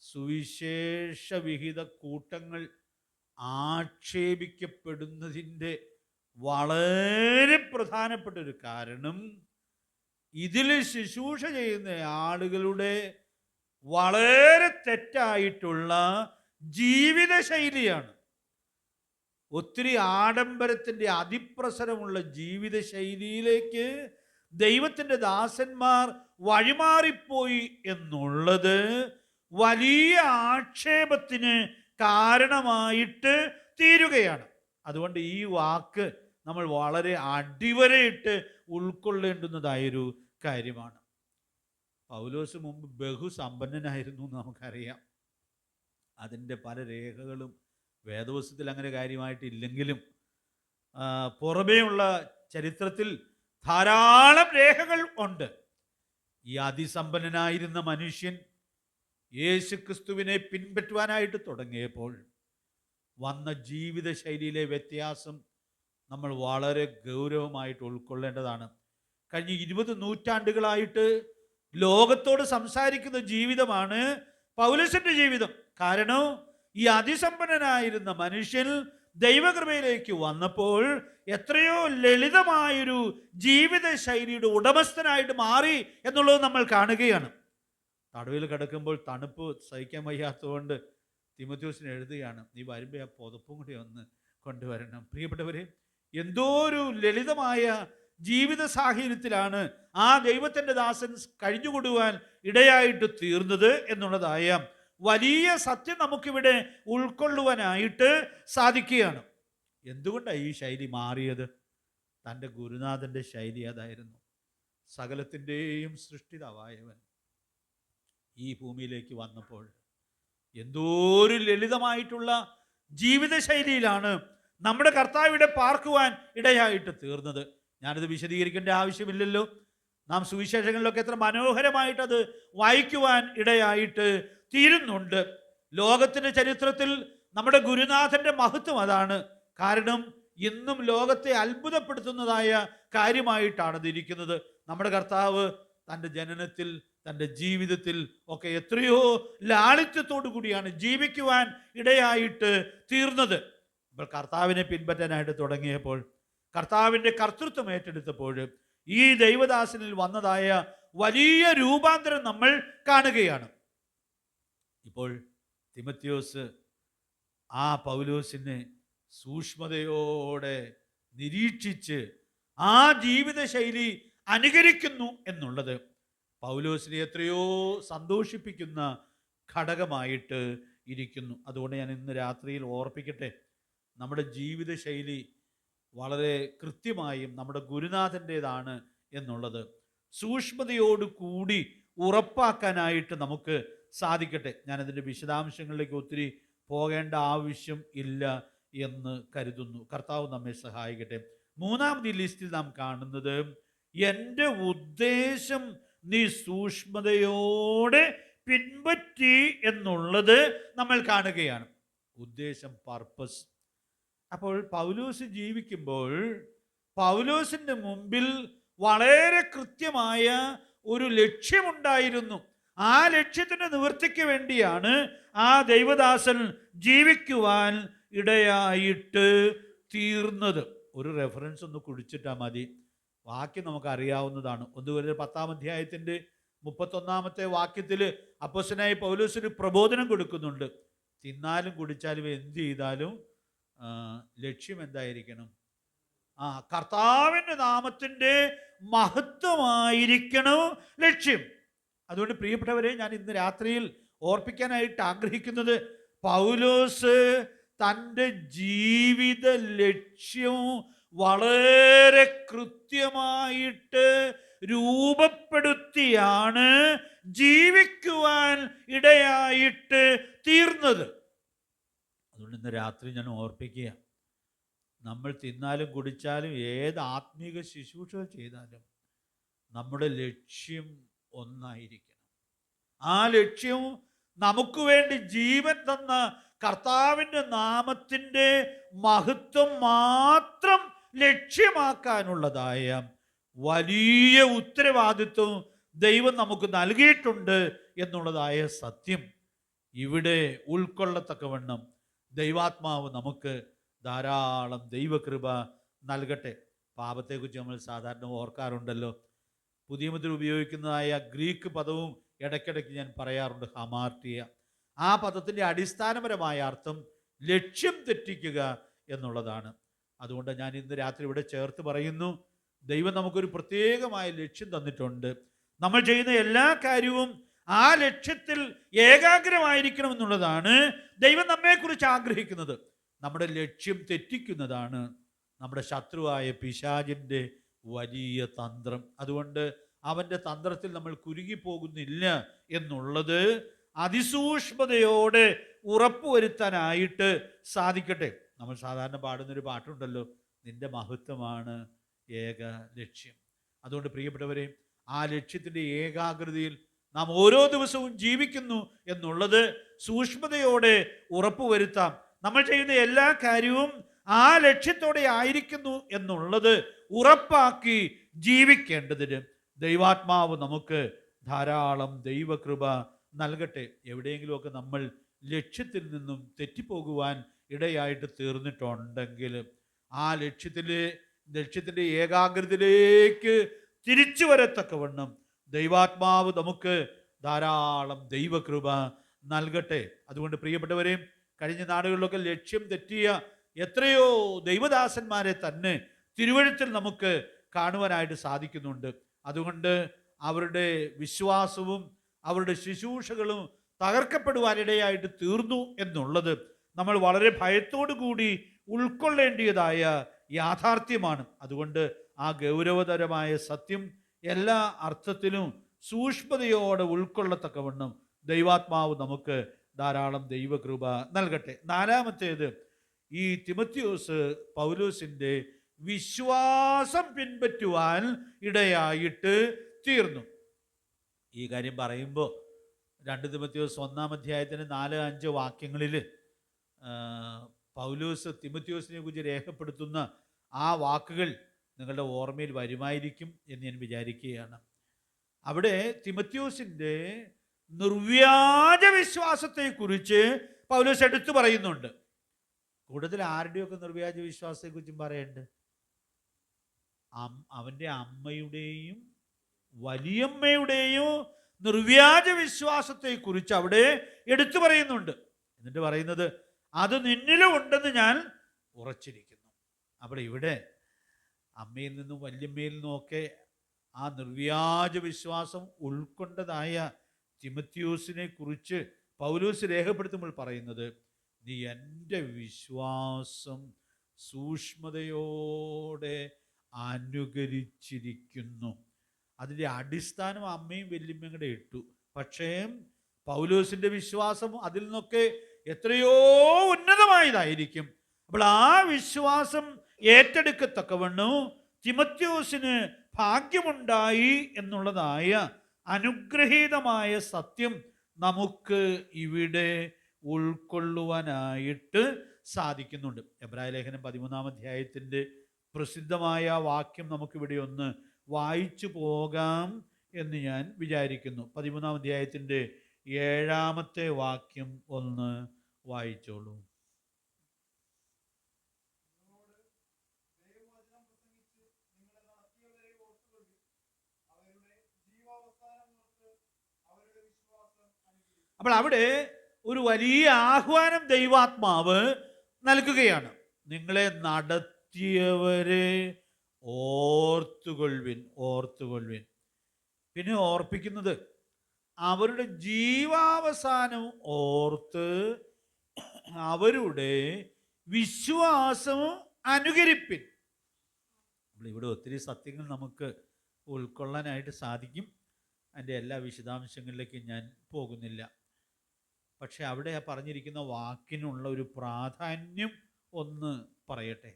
സുവിശേഷ വിഹിത കൂട്ടങ്ങൾ ആക്ഷേപിക്കപ്പെടുന്നതിൻ്റെ വളരെ പ്രധാനപ്പെട്ട ഒരു കാരണം ഇതിൽ ശുശ്രൂഷ ചെയ്യുന്ന ആളുകളുടെ വളരെ തെറ്റായിട്ടുള്ള ജീവിതശൈലിയാണ്. ഒത്തിരി ആഡംബരത്തിൻ്റെ അതിപ്രസരമുള്ള ജീവിതശൈലിയിലേക്ക് ദൈവത്തിൻ്റെ ദാസന്മാർ വഴിമാറിപ്പോയി എന്നുള്ളത് വലിയ ആക്ഷേപത്തിന് കാരണമായിട്ട് തീരുകയാണ്. അതുകൊണ്ട് ഈ വാക്ക് നമ്മൾ വളരെ അടിവരയിട്ട് ഉൾക്കൊള്ളേണ്ടുന്നതായൊരു കാര്യമാണ്. പൗലോസ് മുമ്പ് ബഹുസമ്പന്നനായിരുന്നു നമുക്കറിയാം. അതിൻ്റെ പല രേഖകളും വേദപുസ്തകത്തിൽ അങ്ങനെ കാര്യമായിട്ടില്ലെങ്കിലും പുറമേയുള്ള ചരിത്രത്തിൽ ധാരാളം രേഖകൾ ഉണ്ട്. ഈ അതിസമ്പന്നനായിരുന്ന മനുഷ്യൻ യേശുക്രിസ്തുവിനെ പിൻപറ്റുവാനായിട്ട് തുടങ്ങിയപ്പോൾ വന്ന ജീവിതശൈലിയിലെ വ്യത്യാസം നമ്മൾ വളരെ ഗൗരവമായിട്ട് ഉൾക്കൊള്ളേണ്ടതാണ്. കഴിഞ്ഞ 20 നൂറ്റാണ്ടുകളായിട്ട് ലോകത്തോട് സംസാരിക്കുന്ന ജീവിതമാണ് പൗലോസിൻ്റെ ജീവിതം. കാരണം ഈ അതിസമ്പന്നനായിരുന്ന മനുഷ്യൻ ദൈവകൃപയിലേക്ക് വന്നപ്പോൾ എത്രയോ ലളിതമായൊരു ജീവിതശൈലിയുടെ ഉടമസ്ഥനായിട്ട് മാറി എന്നുള്ളത് നമ്മൾ കാണുകയാണ്. തടവിൽ കിടക്കുമ്പോൾ തണുപ്പ് സഹിക്കാൻ വയ്യാത്തതുകൊണ്ട് തിമോഥെയോസിന് എഴുതുകയാണ്, നീ വരുമ്പോൾ ആ പുതപ്പും കൂടി ഒന്ന് കൊണ്ടുവരണം. പ്രിയപ്പെട്ടവരെ, എന്തോ ഒരു ലളിതമായ ജീവിത സാഹചര്യത്തിലാണ് ആ ദൈവത്തിൻ്റെ ദാസൻ കഴിഞ്ഞുകൊടുവാൻ ഇടയായിട്ട് തീർന്നത് എന്നുള്ളതായ വലിയ സത്യം നമുക്കിവിടെ ഉൾക്കൊള്ളുവാനായിട്ട് സാധിക്കുകയാണ്. എന്തുകൊണ്ടാണ് ഈ ശൈലി മാറിയത്? തൻ്റെ ഗുരുനാഥൻ്റെ ശൈലി അതായിരുന്നു. സകലത്തിൻ്റെയും സൃഷ്ടിതാവായവൻ ഈ ഭൂമിയിലേക്ക് വന്നപ്പോൾ എന്തോ ഒരു ലളിതമായിട്ടുള്ള ജീവിതശൈലിയിലാണ് നമ്മുടെ കർത്താവിടെ പാർക്കുവാൻ ഇടയായിട്ട് തീർന്നത്. ഞാനത് വിശദീകരിക്കേണ്ട ആവശ്യമില്ലല്ലോ. നാം സുവിശേഷങ്ങളിലൊക്കെ എത്ര മനോഹരമായിട്ടത് വായിക്കുവാൻ ഇടയായിട്ട് തീരുന്നുണ്ട്. ലോകത്തിൻ്റെ ചരിത്രത്തിൽ നമ്മുടെ ഗുരുനാഥൻ്റെ മഹത്വം അതാണ്. കാരണം ഇന്നും ലോകത്തെ അത്ഭുതപ്പെടുത്തുന്നതായ കാര്യമായിട്ടാണ് ഇരിക്കുന്നത്. നമ്മുടെ കർത്താവ് തൻ്റെ ജനനത്തിൽ, തൻ്റെ ജീവിതത്തിൽ ഒക്കെ എത്രയോ ലാളിത്യത്തോടു കൂടിയാണ് ജീവിക്കുവാൻ ഇടയായിട്ട് തീർന്നത്. ഇപ്പോൾ കർത്താവിനെ പിൻപറ്റാനായിട്ട് തുടങ്ങിയപ്പോൾ, കർത്താവിൻ്റെ കർത്തൃത്വം ഏറ്റെടുത്തപ്പോൾ ഈ ദൈവദാസനിൽ വന്നതായ വലിയ രൂപാന്തരം നമ്മൾ കാണുകയാണ്. ഇപ്പോൾ തിമോഥെയോസ് ആ പൗലോസിനെ സൂക്ഷ്മതയോടെ നിരീക്ഷിച്ച് ആ ജീവിതശൈലി അനുകരിക്കുന്നു എന്നുള്ളത് പൗലോസിനെ എത്രയോ സന്തോഷിപ്പിക്കുന്ന ഘടകമായിട്ട് ഇരിക്കുന്നു. അതുകൊണ്ട് ഞാൻ ഇന്ന് രാത്രിയിൽ ഓർപ്പിക്കട്ടെ, നമ്മുടെ ജീവിതശൈലി വളരെ കൃത്യമായും നമ്മുടെ ഗുരുനാഥൻ്റേതാണ് എന്നുള്ളത് സൂക്ഷ്മതയോട് കൂടി ഉറപ്പാക്കാനായിട്ട് നമുക്ക് സാധിക്കട്ടെ. ഞാനതിൻ്റെ വിശദാംശങ്ങളിലേക്ക് ഒത്തിരി പോകേണ്ട ആവശ്യം ഇല്ല എന്ന് കരുതുന്നു. കർത്താവ് നമ്മെ സഹായിക്കട്ടെ. മൂന്നാമത് ലിസ്റ്റിൽ നാം കാണുന്നത്, എൻ്റെ ഉദ്ദേശം നീ സൂക്ഷ്മതയോടെ പിൻപറ്റി എന്നുള്ളത് നമ്മൾ കാണുകയാണ്. ഉദ്ദേശം, പർപ്പസ്. അപ്പോൾ പൗലോസ് ജീവിക്കുമ്പോൾ പൗലോസിൻ്റെ മുമ്പിൽ വളരെ കൃത്യമായ ഒരു ലക്ഷ്യമുണ്ടായിരുന്നു. ആ ലക്ഷ്യത്തിൻ്റെ നിവൃത്തിക്ക് വേണ്ടിയാണ് ആ ദൈവദാസൻ ജീവിക്കുവാൻ ഇടയായിട്ട് തീർന്നത്. ഒരു റെഫറൻസ് ഒന്ന് കുടിച്ചിട്ടാൽ മതി, വാക്യം നമുക്കറിയാവുന്നതാണ്. 1 കൊരിന്ത്യർ 10-ാം അധ്യായത്തിൻ്റെ 31-ാമത്തെ വാക്യത്തിൽ അപ്പോസ്തലനായ പൗലോസിന് പ്രബോധനം കൊടുക്കുന്നുണ്ട്. തിന്നാലും കുടിച്ചാലും എന്ത് ചെയ്താലും ലക്ഷ്യം എന്തായിരിക്കണം? കർത്താവിൻ്റെ നാമത്തിൻ്റെ മഹത്വമായിരിക്കണം ലക്ഷ്യം. അതുകൊണ്ട് പ്രിയപ്പെട്ടവരെ, ഞാൻ ഇന്ന് രാത്രിയിൽ ഓർപ്പിക്കാനായിട്ട് ആഗ്രഹിക്കുന്നത്, പൗലോസ് തൻ്റെ ജീവിത ലക്ഷ്യം വളരെ കൃത്യമായിട്ട് രൂപപ്പെടുത്തിയാണ് ജീവിക്കുവാൻ ഇടയായിട്ട് തീർന്നത്. അതുകൊണ്ട് ഇന്ന് രാത്രി ഞാൻ ഓർപ്പിക്കുക, നമ്മൾ തിന്നാലും കുടിച്ചാലും ഏത് ആത്മീക ശുശ്രൂഷ ചെയ്താലും നമ്മുടെ ലക്ഷ്യം ഒന്നായിരിക്കണം. ആ ലക്ഷ്യം നമുക്ക് വേണ്ടി ജീവൻ തന്ന കർത്താവിൻ്റെ നാമത്തിൻ്റെ മഹത്വം മാത്രം ലക്ഷ്യമാക്കാനുള്ളതായ വലിയ ഉത്തരവാദിത്വം ദൈവം നമുക്ക് നൽകിയിട്ടുണ്ട് എന്നുള്ളതായ സത്യം ഇവിടെ ഉൾക്കൊള്ളത്തക്കവണ്ണം ദൈവാത്മാവ് നമുക്ക് ധാരാളം ദൈവകൃപ നൽകട്ടെ. പാപത്തെക്കുറിച്ച് നമ്മൾ സാധാരണ ഓർക്കാറുണ്ടല്ലോ. പുതിയ മുദ്ര ഉപയോഗിക്കുന്നതായ ഗ്രീക്ക് പദവും ഇടയ്ക്കിടയ്ക്ക് ഞാൻ പറയാറുണ്ട്, ഹമാർട്ടിയ. ആ പദത്തിൻ്റെ അടിസ്ഥാനപരമായ അർത്ഥം ലക്ഷ്യം തെറ്റിക്കുക എന്നുള്ളതാണ്. അതുകൊണ്ട് ഞാൻ ഇന്ന് രാത്രി ഇവിടെ ചേർത്ത് പറയുന്നു, ദൈവം നമുക്കൊരു പ്രത്യേകമായ ലക്ഷ്യം തന്നിട്ടുണ്ട്. നമ്മൾ ചെയ്യുന്ന എല്ലാ കാര്യവും ആ ലക്ഷ്യത്തിൽ ഏകാഗ്രമായിരിക്കണം എന്നുള്ളതാണ് ദൈവം നമ്മെക്കുറിച്ച് ആഗ്രഹിക്കുന്നത്. നമ്മുടെ ലക്ഷ്യം തെറ്റിക്കുന്നതാണ് നമ്മുടെ ശത്രുവായ പിശാചിൻ്റെ വലിയ തന്ത്രം. അതുകൊണ്ട് അവൻ്റെ തന്ത്രത്തിൽ നമ്മൾ കുരുങ്ങിപ്പോകുന്നില്ല എന്നുള്ളത് അതിസൂക്ഷ്മതയോടെ ഉറപ്പുവരുത്താനായിട്ട് സാധിക്കട്ടെ. നമ്മൾ സാധാരണ പാടുന്നൊരു പാട്ടുണ്ടല്ലോ, നിന്റെ മഹത്വമാണ് ഏക ലക്ഷ്യം. അതുകൊണ്ട് പ്രിയപ്പെട്ടവരെ, ആ ലക്ഷ്യത്തിൻ്റെ ഏകാഗ്രതയിൽ നാം ഓരോ ദിവസവും ജീവിക്കുന്നു എന്നുള്ളത് സൂക്ഷ്മതയോടെ ഉറപ്പുവരുത്താം. നമ്മൾ ചെയ്യുന്ന എല്ലാ കാര്യവും ആ ലക്ഷ്യത്തോടെ ആയിരിക്കുന്നു എന്നുള്ളത് ഉറപ്പാക്കി ജീവിക്കേണ്ടതിന് ദൈവാത്മാവ് നമുക്ക് ധാരാളം ദൈവകൃപ നൽകട്ടെ. എവിടെയെങ്കിലുമൊക്കെ നമ്മൾ ലക്ഷ്യത്തിൽ നിന്നും തെറ്റിപ്പോകുവാൻ ഇടയായിട്ട് തീർന്നിട്ടുണ്ടെങ്കിൽ ആ ലക്ഷ്യത്തിൻ്റെ ഏകാഗ്രതയിലേക്ക് തിരിച്ചു വരത്തക്കവണ്ണം ദൈവാത്മാവ് നമുക്ക് ധാരാളം ദൈവകൃപ നൽകട്ടെ. അതുകൊണ്ട് പ്രിയപ്പെട്ടവരെ, കഴിഞ്ഞ നാടുകളിലൊക്കെ ലക്ഷ്യം തെറ്റിയ എത്രയോ ദൈവദാസന്മാരെ തന്നെ തിരുവഴുത്തിൽ നമുക്ക് കാണുവാനായിട്ട് സാധിക്കുന്നുണ്ട്. അതുകൊണ്ട് അവരുടെ വിശ്വാസവും അവരുടെ ശുശ്രൂഷകളും തകർക്കപ്പെടുവാനിടയായിട്ട് തീർന്നു എന്നുള്ളത് നമ്മൾ വളരെ ഭയത്തോടു കൂടി ഉൾക്കൊള്ളേണ്ടിയതായ യാഥാർത്ഥ്യമാണ്. അതുകൊണ്ട് ആ ഗൗരവതരമായ സത്യം എല്ലാ അർത്ഥത്തിലും സൂക്ഷ്മതയോടെ ഉൾക്കൊള്ളത്തക്കവണ്ണം ദൈവാത്മാവ് നമുക്ക് ധാരാളം ദൈവകൃപ നൽകട്ടെ. നാലാമത്തേത്, ഈ തിമോത്തിയോസ് പൗലോസിൻ്റെ വിശ്വാസം പിൻപറ്റുവാൻ ഇടയായിട്ട് തീർന്നു. ഈ കാര്യം പറയുമ്പോൾ 2 തിമോത്തിയോസ് 1-ാം അധ്യായത്തിന് 4-5 വാക്യങ്ങളിൽ പൗലോസ് തിമോത്തിയോസിനെ കുറിച്ച് രേഖപ്പെടുത്തുന്ന ആ വാക്കുകൾ നിങ്ങളുടെ ഓർമ്മയിൽ വരുമായിരിക്കും എന്ന് ഞാൻ വിചാരിക്കുകയാണ്. അവിടെ തിമോത്തിയോസിൻ്റെ നിർവ്യാജ വിശ്വാസത്തെക്കുറിച്ച് പൗലോസ് എടുത്തു പറയുന്നുണ്ട്. കൂടുതൽ ആരുടെയൊക്കെ നിർവ്യാജ വിശ്വാസത്തെക്കുറിച്ചും പറയുന്നുണ്ട്. അവൻ്റെ അമ്മയുടെയും വലിയമ്മയുടെയും നിർവ്യാജ വിശ്വാസത്തെക്കുറിച്ച് അവിടെ എടുത്തു പറയുന്നുണ്ട്. എന്നിട്ട് പറയുന്നത്, അത് നിന്നിലും ഉണ്ടെന്ന് ഞാൻ ഉറച്ചിരിക്കുന്നു. അപ്പോൾ ഇവിടെ അമ്മയിൽ നിന്നും വല്യമ്മയിൽ നിന്നുമൊക്കെ ആ നിർവ്യാജ വിശ്വാസം ഉൾക്കൊണ്ടതായ തിമോത്തിയോസിനെ കുറിച്ച് പൗലോസ് രേഖപ്പെടുത്തുമ്പോൾ പറയുന്നത്, നീ എൻ്റെ വിശ്വാസം സൂക്ഷ്മതയോടെ അനുകരിച്ചിരിക്കുന്നു. അതിൻ്റെ അടിസ്ഥാനം അമ്മയും വല്യമ്മയും കൂടെ ഇട്ടു. പക്ഷേ പൗലോസിൻ്റെ വിശ്വാസം അതിൽ നിന്നൊക്കെ എത്രയോ ഉന്നതമായതായിരിക്കും. അപ്പോൾ ആ വിശ്വാസം ഏറ്റെടുക്കത്തക്കവണ്ണം തിമോത്തിയോസിന് ഭാഗ്യമുണ്ടായി എന്നുള്ളതായ അനുഗ്രഹീതമായ സത്യം നമുക്ക് ഇവിടെ ഉൾക്കൊള്ളുവാനായിട്ട് സാധിക്കുന്നുണ്ട്. എബ്രായ ലേഖനം 13-ാം അധ്യായത്തിൻ്റെ പ്രസിദ്ധമായ വാക്യം നമുക്കിവിടെ ഒന്ന് വായിച്ചു പോകാം എന്ന് ഞാൻ വിചാരിക്കുന്നു. 13-ാം അധ്യായത്തിൻ്റെ 7-ാമത്തെ വാക്യം ഒന്ന് വായിച്ചോളൂ. അപ്പോൾ അവിടെ ഒരു വലിയ ആഹ്വാനം ദൈവാത്മാവ് നൽകുകയാണ്. നിങ്ങളെ നടത്തിയവരെ ഓർത്തുകൊള്ളുവിൻ. പിന്നെ ഓർപ്പിക്കുന്നത്, അവരുടെ ജീവാവസാനം ഓർത്ത് അവരുടെ വിശ്വാസം അനുകരിപ്പിൻ. ഇവിടെ ഒത്തിരി സത്യങ്ങൾ നമുക്ക് ഉൾക്കൊള്ളാനായിട്ട് സാധിക്കും. അതിൻ്റെ എല്ലാ വിശദാംശങ്ങളിലേക്കും ഞാൻ പോകുന്നില്ല. പക്ഷെ അവിടെ പറഞ്ഞിരിക്കുന്ന വാക്കിനുള്ള ഒരു പ്രാധാന്യം ഒന്ന് പറയട്ടെ.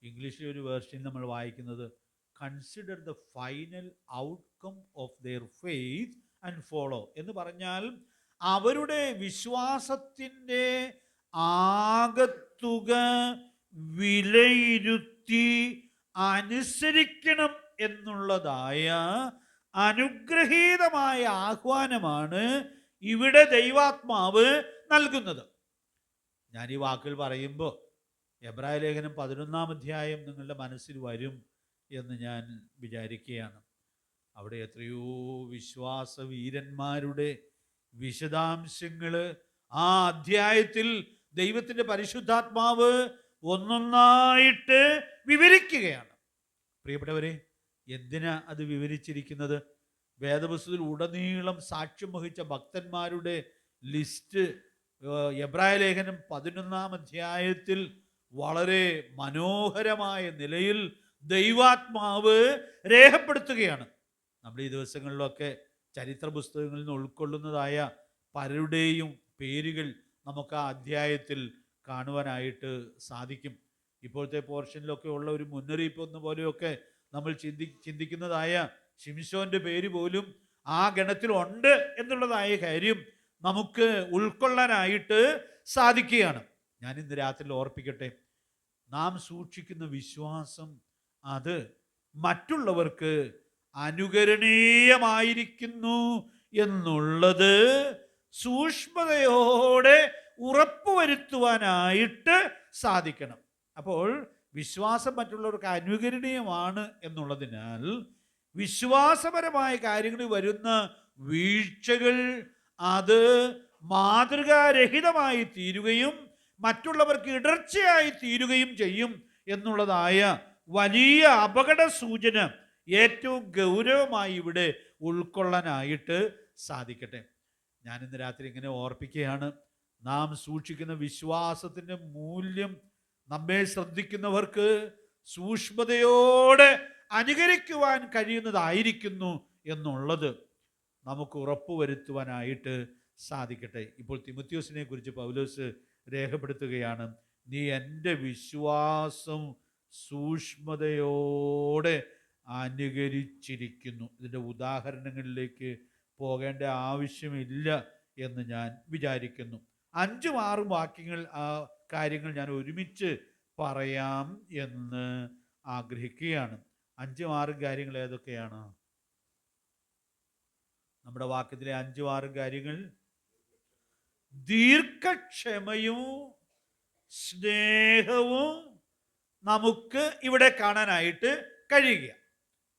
ഇംഗ്ലീഷിൽ ഒരു വേർഷൻ നമ്മൾ വായിക്കുന്നത്, consider the final outcome of their faith and follow എന്ന് പറഞ്ഞാൽ അവരുടെ വിശ്വാസത്തിൻ്റെ ആകത്തുക വിലയിരുത്തി അനുസരിക്കണം എന്നുള്ളതായ അനുഗ്രഹീതമായ ആഹ്വാനമാണ് ഇവിടെ ദൈവാത്മാവ് നൽകുന്നത്. ഞാൻ ഈ വാക്കുകൾ പറയുമ്പോൾ എബ്രായ ലേഖനം 11-ാം അധ്യായം നിങ്ങളുടെ മനസ്സിൽ വരും എന്ന് ഞാൻ വിചാരിക്കുകയാണ്. അവിടെ എത്രയോ വിശ്വാസ വീരന്മാരുടെ വിശദാംശങ്ങൾ ആ അധ്യായത്തിൽ ദൈവത്തിൻ്റെ പരിശുദ്ധാത്മാവ് ഒന്നൊന്നായിട്ട് വിവരിക്കുകയാണ്. പ്രിയപ്പെട്ടവരെ, എന്തിനാ അത് വിവരിച്ചിരിക്കുന്നത്? വേദപുസ്തകത്തിൽ ഉടനീളം സാക്ഷ്യം വഹിച്ച ഭക്തന്മാരുടെ ലിസ്റ്റ് എബ്രായ ലേഖനം 11-ാം അധ്യായത്തിൽ വളരെ മനോഹരമായ നിലയിൽ ദൈവാത്മാവ് രേഖപ്പെടുത്തുകയാണ്. നമ്മൾ ഈ ദിവസങ്ങളിലൊക്കെ ചരിത്ര പുസ്തകങ്ങളിൽ നിന്ന് ഉൾക്കൊള്ളുന്നതായ പലരുടെയും പേരുകൾ നമുക്ക് ആ അധ്യായത്തിൽ കാണുവാനായിട്ട് സാധിക്കും. ഇപ്പോഴത്തെ പോർഷനിലൊക്കെ ഉള്ള ഒരു മുന്നറിയിപ്പ് എന്ന പോലെയൊക്കെ നമ്മൾ ചിന്തിക്കുന്നതായ ശിംശോന്റെ പേര് പോലും ആ ഗണത്തിലുണ്ട് എന്നുള്ളതായ കാര്യം നമുക്ക് ഉൾക്കൊള്ളാനായിട്ട് സാധിക്കുകയാണ്. ഞാൻ ഇന്ന് രാത്രി ഓർപ്പിക്കട്ടെ, നാം സൂക്ഷിക്കുന്ന വിശ്വാസം അത് മറ്റുള്ളവർക്ക് അനുകരണീയമായിരിക്കുന്നു എന്നുള്ളത് സൂക്ഷ്മതയോടെ ഉറപ്പുവരുത്തുവാനായിട്ട് സാധിക്കണം. അപ്പോൾ വിശ്വാസം മറ്റുള്ളവർക്ക് അനുകരണീയമാണ് എന്നുള്ളതിനാൽ വിശ്വാസപരമായ കാര്യങ്ങളിൽ വരുന്ന വീഴ്ചകൾ അത് മാതൃകാരഹിതമായി തീരുകയും മറ്റുള്ളവർക്ക് ഇടർച്ചയായി തീരുകയും ചെയ്യും എന്നുള്ളതായ വലിയ അപകട സൂചന ഏറ്റവും ഗൗരവമായി ഇവിടെ ഉൾക്കൊള്ളാനായിട്ട് സാധിക്കട്ടെ. ഞാനിന്ന് രാത്രി ഇങ്ങനെ ഓർപ്പിക്കുകയാണ്, നാം സൂക്ഷിക്കുന്ന വിശ്വാസത്തിൻ്റെ മൂല്യം നമ്മെ ശ്രദ്ധിക്കുന്നവർക്ക് സൂക്ഷ്മതയോടെ അനുകരിക്കുവാൻ കഴിയുന്നതായിരിക്കുന്നു എന്നുള്ളത് നമുക്ക് ഉറപ്പുവരുത്തുവാനായിട്ട് സാധിക്കട്ടെ. ഇപ്പോൾ തിമോത്തിയോസിനെ കുറിച്ച് പൗലോസ് രേഖപ്പെടുത്തുകയാണ്, നീ എൻ്റെ വിശ്വാസം സൂക്ഷ്മതയോടെ അനുകരിച്ചിരിക്കുന്നു. ഇതിൻ്റെ ഉദാഹരണങ്ങളിലേക്ക് പോകേണ്ട ആവശ്യമില്ല എന്ന് ഞാൻ വിചാരിക്കുന്നു. 5-6 വാക്യങ്ങൾ കാര്യങ്ങൾ ഞാൻ ഒരുമിച്ച് പറയാം എന്ന് ആഗ്രഹിക്കുകയാണ്. 5-6 കാര്യങ്ങൾ ഏതൊക്കെയാണ്? നമ്മുടെ വാക്യത്തിലെ 5-6 കാര്യങ്ങൾ ദീർഘക്ഷമയും സ്നേഹവും നമുക്ക് ഇവിടെ കാണാനായിട്ട് കഴിയുക.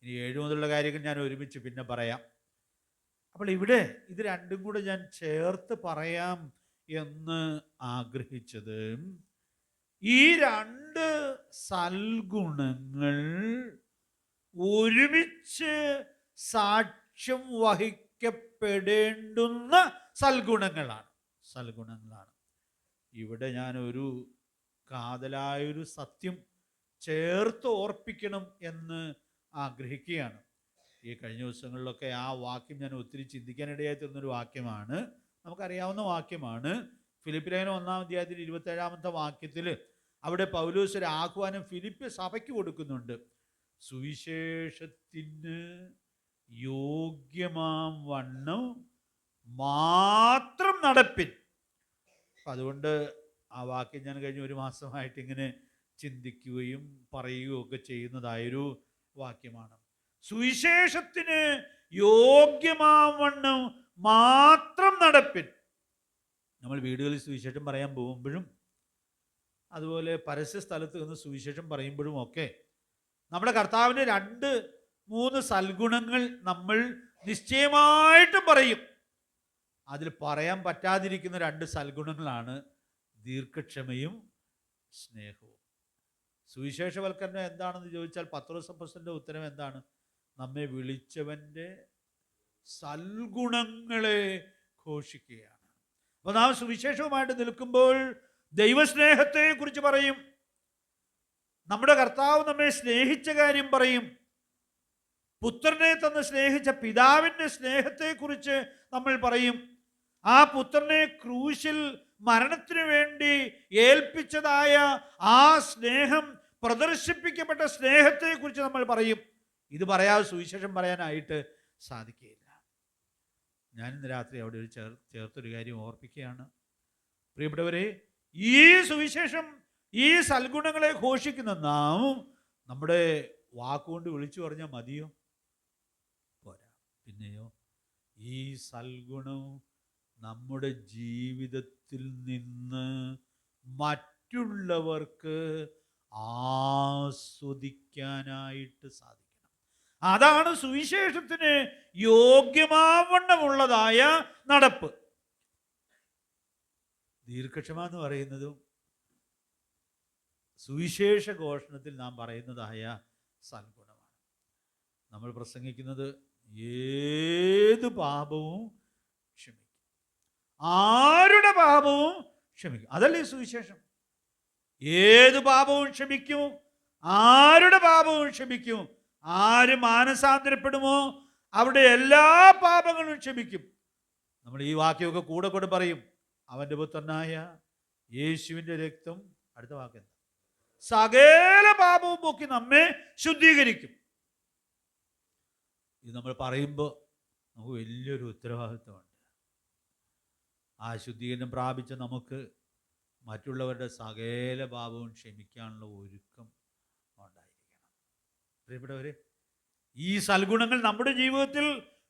ഇനി 7 മുതലുള്ള കാര്യങ്ങൾ ഞാൻ ഒരുമിച്ച് പിന്നെ പറയാം. അപ്പോൾ ഇവിടെ ഇത് രണ്ടും കൂടെ ഞാൻ ചേർത്ത് പറയാം എന്ന് ആഗ്രഹിച്ചത്, ഈ 2 സൽഗുണങ്ങൾ ഒരുമിച്ച് സാക്ഷ്യം വഹിക്കപ്പെടേണ്ടുന്ന സൽഗുണങ്ങളാണ്. ഇവിടെ ഞാനൊരു കാതലായൊരു സത്യം ചേർത്ത് ഓർപ്പിക്കണം എന്ന് ആഗ്രഹിക്കുകയാണ്. ഈ കഴിഞ്ഞ ദിവസങ്ങളിലൊക്കെ ആ വാക്യം ഞാൻ ഒത്തിരി ചിന്തിക്കാനിടയായി തീർന്നൊരു വാക്യമാണ്, നമുക്കറിയാവുന്ന വാക്യമാണ്. ഫിലിപ്പി ലേഖനം 1-ാം അധ്യായത്തിൽ 27-ാമത്തെ വാക്യത്തിൽ അവിടെ പൗലോസ് ഒരു ആഹ്വാനം ഫിലിപ്പ് സഭയ്ക്ക് കൊടുക്കുന്നുണ്ട്. സുവിശേഷത്തിന് യോഗ്യമാം വണ്ണം മാത്രം നടപ്പിൻ. അപ്പം അതുകൊണ്ട് ആ വാക്യം ഞാൻ കഴിഞ്ഞ 1 മാസമായിട്ട് ഇങ്ങനെ ചിന്തിക്കുകയും പറയുകയും ഒക്കെ ചെയ്യുന്നതായൊരു വാക്യമാണ്. സുവിശേഷത്തിന് യോഗ്യമാം വണ്ണം മാത്രം നടപ്പിൻ. നമ്മൾ വീടുകളിൽ സുവിശേഷം പറയാൻ പോകുമ്പോഴും അതുപോലെ പരസ്യ സ്ഥലത്ത് നിന്ന് സുവിശേഷം പറയുമ്പോഴും ഒക്കെ നമ്മുടെ കർത്താവിൻ്റെ 2-3 സൽഗുണങ്ങൾ നമ്മൾ നിശ്ചയമായിട്ടും പറയും. അതിൽ പറയാൻ പറ്റാതിരിക്കുന്ന 2 സൽഗുണങ്ങളാണ് ദീർഘക്ഷമയും സ്നേഹവും. സുവിശേഷവൽക്കരണം എന്താണെന്ന് ചോദിച്ചാൽ പത്രോസ് അപ്പോസ്തലന്റെ ഉത്തരം എന്താണ്? നമ്മെ വിളിച്ചവൻ്റെ സൽഗുണങ്ങളെ ഘോഷിക്കുകയാണ്. അപ്പോൾ നാം സുവിശേഷവുമായിട്ട് നിൽക്കുമ്പോൾ ദൈവസ്നേഹത്തെ കുറിച്ച് പറയും, നമ്മുടെ കർത്താവ് നമ്മെ സ്നേഹിച്ച കാര്യം പറയും, പുത്രനെ തന്ന് സ്നേഹിച്ച പിതാവിൻ്റെ സ്നേഹത്തെക്കുറിച്ച് നമ്മൾ പറയും, ആ പുത്രനെ ക്രൂശിൽ മരണത്തിനു വേണ്ടി ഏൽപ്പിച്ചതായ ആ സ്നേഹം, പ്രദർശിപ്പിക്കപ്പെട്ട സ്നേഹത്തെക്കുറിച്ച് നമ്മൾ പറയും. ഇത് പറയാതെ സുവിശേഷം പറയാനായിട്ട് സാധിക്കുകയില്ല. ഞാനിന്ന് രാത്രി അവിടെ ഒരു ചേർത്തൊരു കാര്യം ഓർപ്പിക്കുകയാണ്. പ്രിയപ്പെട്ടവരെ, ഈ സുവിശേഷം, ഈ സൽഗുണങ്ങളെ ഘോഷിക്കുന്ന നാം നമ്മുടെ വാക്കുകൊണ്ട് വിളിച്ചു പറഞ്ഞാൽ മതിയോ? പോരാ. പിന്നെയോ ഈ സൽഗുണം നമ്മുടെ ജീവിതത്തിൽ നിന്ന് മറ്റുള്ളവർക്ക് ആസ്വദിക്കാനായിട്ട് സാധിക്കണം. അതാണ് സുവിശേഷത്തിന് യോഗ്യമാവണ്ണമുള്ളതായ നടപ്പ്. ദീർഘക്ഷമ എന്ന് പറയുന്നതും സുവിശേഷ ഘോഷണത്തിൽ നാം പറയുന്നതായ സൽഗുണമാണ്. നമ്മൾ പ്രസംഗിക്കുന്നത് ഏത് പാപവും ക്ഷമിക്കും, ആരുടെ പാപവും ക്ഷമിക്കും. അതല്ലേ സുവിശേഷം? ഏത് പാപവും ക്ഷമിക്കും, ആരുടെ പാപവും ക്ഷമിക്കും. ആര് മാനസാന്തരപ്പെടുമോ അവിടെ എല്ലാ പാപങ്ങളും ക്ഷമിക്കും. നമ്മൾ ഈ വാക്യമൊക്കെ കൂടെ കൂടെ പറയും. അവൻ്റെ പുത്രനായ യേശുവിൻ്റെ രക്തം, അടുത്ത വാക്ക് എന്താ? സകല പാപവും പോക്കി നമ്മെ ശുദ്ധീകരിക്കും. ഇത് നമ്മൾ പറയുമ്പോൾ നമുക്ക് വലിയൊരു ഉത്തരവാദിത്വമുണ്ട്. ആ ശുദ്ധീകരണം പ്രാപിച്ച നമുക്ക് മറ്റുള്ളവരുടെ സകല പാപവും ക്ഷമിക്കാനുള്ള ഒരുക്കം ഉണ്ടായിരിക്കണം. പ്രിയപ്പെട്ടവരെ, ഈ സൽഗുണങ്ങൾ നമ്മുടെ ജീവിതത്തിൽ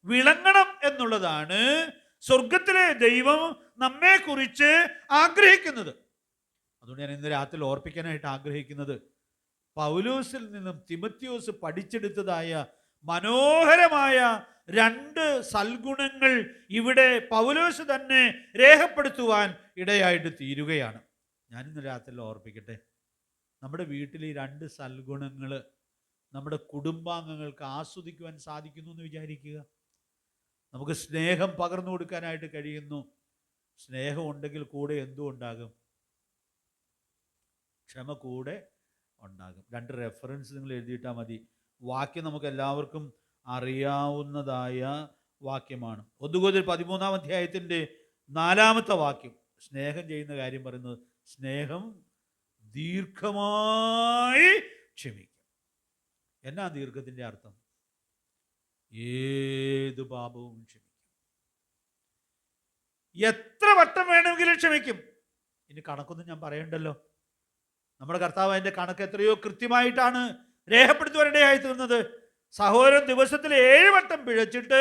വിളങ്ങണം എന്നുള്ളതാണ് സ്വർഗത്തിലെ ദൈവം നമ്മെക്കുറിച്ച് ആഗ്രഹിക്കുന്നത്. അതുകൊണ്ട് ഞാൻ ഇന്ന് രാത്രി ഓർപ്പിക്കാനായിട്ട് ആഗ്രഹിക്കുന്നത്, പൗലോസിൽ നിന്നും തിമോത്തിയോസ് പഠിച്ചെടുത്തതായ മനോഹരമായ രണ്ട് സൽഗുണങ്ങൾ ഇവിടെ പൗലോസ് തന്നെ രേഖപ്പെടുത്തുവാൻ ഇടയായിട്ട് തീരുകയാണ്. ഞാനിന്ന് രാത്രി ഓർപ്പിക്കട്ടെ, നമ്മുടെ വീട്ടിൽ ഈ രണ്ട് സൽഗുണങ്ങൾ നമ്മുടെ കുടുംബാംഗങ്ങൾക്ക് ആസ്വദിക്കുവാൻ സാധിക്കുന്നു എന്ന് വിചാരിക്കുക. നമുക്ക് സ്നേഹം പകർന്നു കൊടുക്കാനായിട്ട് കഴിയുന്നു. സ്നേഹം ഉണ്ടെങ്കിൽ കൂടെ എന്തും ഉണ്ടാകും, ക്ഷമ കൂടെ ഉണ്ടാകും. രണ്ട് റെഫറൻസ് നിങ്ങൾ എഴുതിയിട്ടാൽ മതി. വാക്യം നമുക്ക് എല്ലാവർക്കും അറിയാവുന്നതായ വാക്യമാണ്. 1 Corinthians 13-ാം അധ്യായത്തിൻ്റെ 4-ാമത്തെ വാക്യം സ്നേഹം ചെയ്യുന്ന കാര്യം പറയുന്നത്, സ്നേഹം ദീർഘമായി ക്ഷമിക്കും. എന്നാ ദീർഘത്തിൻ്റെ അർത്ഥം? ഏത് പാപവും ക്ഷമിക്കും, എത്ര വട്ടം വേണമെങ്കിലും ക്ഷമിക്കും. ഇനി കണക്കൊന്നും ഞാൻ പറയണ്ടല്ലോ. നമ്മുടെ കർത്താവ് അതിൻ്റെ കണക്ക് എത്രയോ കൃത്യമായിട്ടാണ് രേഖപ്പെടുത്തുവാനിടയായി തീർന്നത്. സഹോദരൻ ദിവസത്തിൽ 7 വട്ടം പിഴച്ചിട്ട്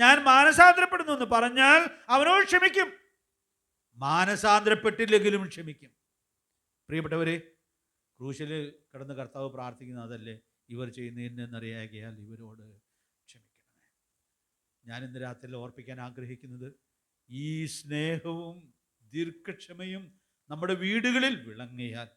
ഞാൻ മാനസാന്തരപ്പെടുന്നു എന്ന് പറഞ്ഞാൽ അവനോട് ക്ഷമിക്കും. മാനസാന്തരപ്പെട്ടില്ലെങ്കിലും ക്ഷമിക്കും. പ്രിയപ്പെട്ടവരെ, ക്രൂശിൽ കിടന്ന് കർത്താവ് പ്രാർത്ഥിക്കുന്നത് അതല്ലേ, ഇവർ ചെയ്യുന്നതെന്നറിയാകിയാൽ ഇവരോട് ക്ഷമിക്കണമേ. ഞാൻ ഇന്ന് രാത്രി ഓർപ്പിക്കാൻ ആഗ്രഹിക്കുന്നത്, ഈ സ്നേഹവും ദീർഘക്ഷമയും നമ്മുടെ വീടുകളിൽ വിളങ്ങിയാൽ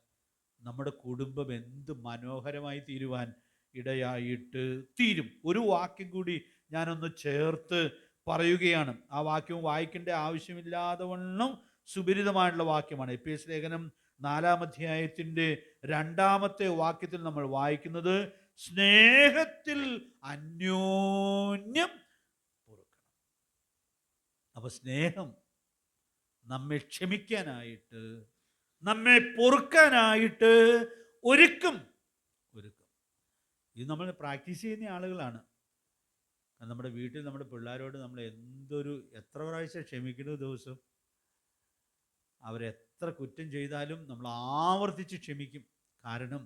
നമ്മുടെ കുടുംബം എന്ത് മനോഹരമായി തീരുവാൻ ഇടയായിട്ട് തീരും. ഒരു വാക്യം കൂടി ഞാനൊന്ന് ചേർത്ത് പറയുകയാണ്. ആ വാക്യവും വായിക്കേണ്ട ആവശ്യമില്ലാതെ വണ്ണം സുപരിതമായിട്ടുള്ള വാക്യമാണ്. എഫേസ്യ ലേഖനം 4-ാം അധ്യായത്തിൻ്റെ 2-ാമത്തെ വാക്യത്തിൽ നമ്മൾ വായിക്കുന്നത്, സ്നേഹത്തിൽ അന്യോന്യം പൊറുക്കണം. അപ്പൊ സ്നേഹം നമ്മെ ക്ഷമിക്കാനായിട്ട്, നമ്മെ പൊറുക്കാനായിട്ട് ഒരുക്കും. ഇത് നമ്മൾ പ്രാക്ടീസ് ചെയ്യുന്ന ആളുകളാണ്. നമ്മുടെ വീട്ടിൽ നമ്മുടെ പിള്ളേരോട് നമ്മൾ എത്ര പ്രാവശ്യം ക്ഷമിക്കുന്നത് ദിവസം? അവരെത്ര കുറ്റം ചെയ്താലും നമ്മൾ ആവർത്തിച്ച് ക്ഷമിക്കും. കാരണം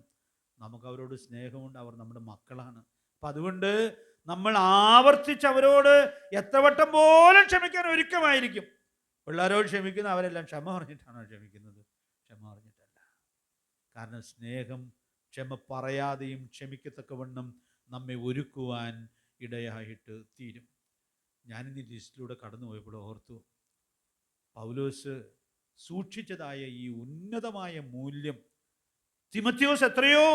നമുക്ക് അവരോട് സ്നേഹമുണ്ട്, അവർ നമ്മുടെ മക്കളാണ്. അപ്പം അതുകൊണ്ട് നമ്മൾ ആവർത്തിച്ച് അവരോട് എത്ര വട്ടം പോലും ക്ഷമിക്കാൻ ഒരുക്കമായിരിക്കും. പിള്ളേരോട് ക്ഷമിക്കുന്ന അവരെല്ലാം ക്ഷമ പറഞ്ഞിട്ടാണോ ക്ഷമിക്കുന്നത്? ക്ഷമ പറഞ്ഞിട്ടല്ല. കാരണം സ്നേഹം ക്ഷമ പറയാതെയും ക്ഷമിക്കത്തക്കവണ്ണം നമ്മെ ഒരുക്കുവാൻ ഇടയായിട്ട് തീരും. ഞാനിന്ന് ലിസ്റ്റിലൂടെ കടന്നു പോയപ്പോൾ ഓർത്തു, പൗലോസ് സൂക്ഷിച്ചതായ ഈ ഉന്നതമായ മൂല്യം തിമോത്തിയോസ് എത്രയോ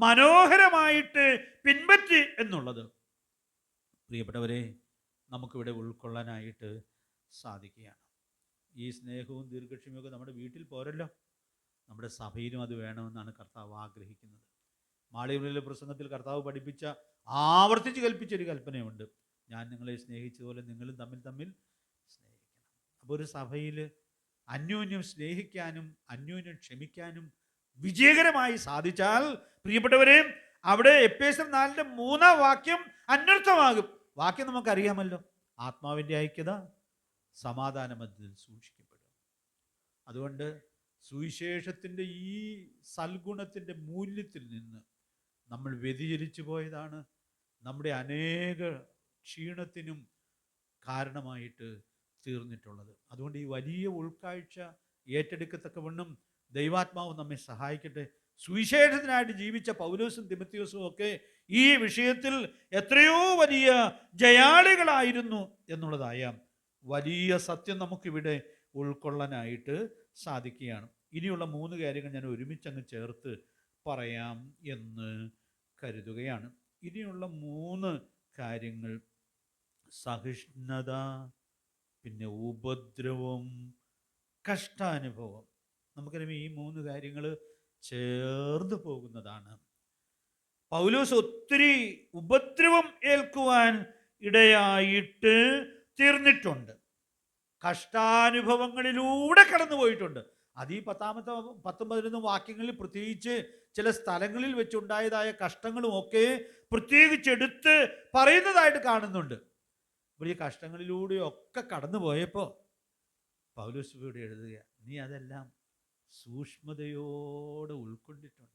മനോഹരമായിട്ട് പിൻപറ്റി എന്നുള്ളത് പ്രിയപ്പെട്ടവരെ നമുക്കിവിടെ ഉൾക്കൊള്ളാനായിട്ട് സാധിക്കുകയാണ്. ഈ സ്നേഹവും ദീർഘക്ഷമയൊക്കെ നമ്മുടെ വീട്ടിൽ പോരല്ലോ, നമ്മുടെ സഭയിലും അത് വേണമെന്നാണ് കർത്താവ് ആഗ്രഹിക്കുന്നത്. മാളികയിലെ പ്രസംഗത്തിൽ കർത്താവ് പഠിപ്പിച്ച, ആവർത്തിച്ച് കൽപ്പിച്ചൊരു കൽപ്പനയുണ്ട്, ഞാൻ നിങ്ങളെ സ്നേഹിച്ചതുപോലെ നിങ്ങളും തമ്മിൽ സ്നേഹിക്കണം. അപ്പോൾ ഒരു സഭയിൽ അന്യോന്യം സ്നേഹിക്കാനും അന്യോന്യം ക്ഷമിക്കാനും വിജയകരമായി സാധിച്ചാൽ പ്രിയപ്പെട്ടവരെ, അവിടെ എഫേസ്യർ 4-3 വാക്യം അന്വർത്ഥമാകും. വാക്യം നമുക്കറിയാമല്ലോ, ആത്മാവിൻ്റെ ഐക്യത സമാധാന മധ്യത്തിൽ സൂക്ഷിക്കപ്പെടും. അതുകൊണ്ട് സുവിശേഷത്തിൻ്റെ ഈ സൽഗുണത്തിൻ്റെ മൂല്യത്തിൽ നിന്ന് നമ്മൾ വ്യതിചലിച്ചു പോയതാണ് നമ്മുടെ അനേക ക്ഷീണത്തിനും കാരണമായിട്ട് തീർന്നിട്ടുള്ളത്. അതുകൊണ്ട് ഈ വലിയ ഉൾക്കാഴ്ച ഏറ്റെടുക്കത്തക്കവണ്ണം ദൈവാത്മാവ് നമ്മെ സഹായിക്കട്ടെ. സുവിശേഷത്തിനായിട്ട് ജീവിച്ച പൗലോസും തിമോത്തിയോസും ഒക്കെ ഈ വിഷയത്തിൽ എത്രയോ വലിയ ജയാളികളായിരുന്നു എന്നുള്ളതായ വലിയ സത്യം നമുക്കിവിടെ ഉൾക്കൊള്ളാനായിട്ട് സാധിക്കുകയാണ്. ഇനിയുള്ള 3 കാര്യങ്ങൾ ഞാൻ ഒരുമിച്ചങ്ങ് ചേർത്ത് പറയാം എന്ന് കരുതുകയാണ്. ഇനിയുള്ള 3 കാര്യങ്ങൾ സഹിഷ്ണുത, പിന്നെ ഉപദ്രവം, കഷ്ടാനുഭവം. നമുക്കറിയാം ഈ 3 കാര്യങ്ങൾ ചേർന്ന് പോകുന്നതാണ്. പൗലോസ് ഒത്തിരി ഉപദ്രവം ഏൽക്കുവാൻ ഇടയായിട്ട് തീർന്നിട്ടുണ്ട്. കഷ്ടാനുഭവങ്ങളിലൂടെ കടന്നുപോയിട്ടുണ്ട്. അത് ഈ 10-11 വാക്യങ്ങളിൽ പ്രത്യേകിച്ച് ചില സ്ഥലങ്ങളിൽ വെച്ചുണ്ടായതായ കഷ്ടങ്ങളും ഒക്കെ പ്രത്യേകിച്ചെടുത്ത് പറയുന്നതായിട്ട് കാണുന്നുണ്ട്. അപ്പോൾ ഈ കഷ്ടങ്ങളിലൂടെയൊക്കെ കടന്നു പോയപ്പോൾ പൗലോസ് ഇവിടെ എഴുതുക, നീ അതെല്ലാം സൂക്ഷ്മതയോടെ ഉൾക്കൊണ്ടിട്ടുണ്ട്.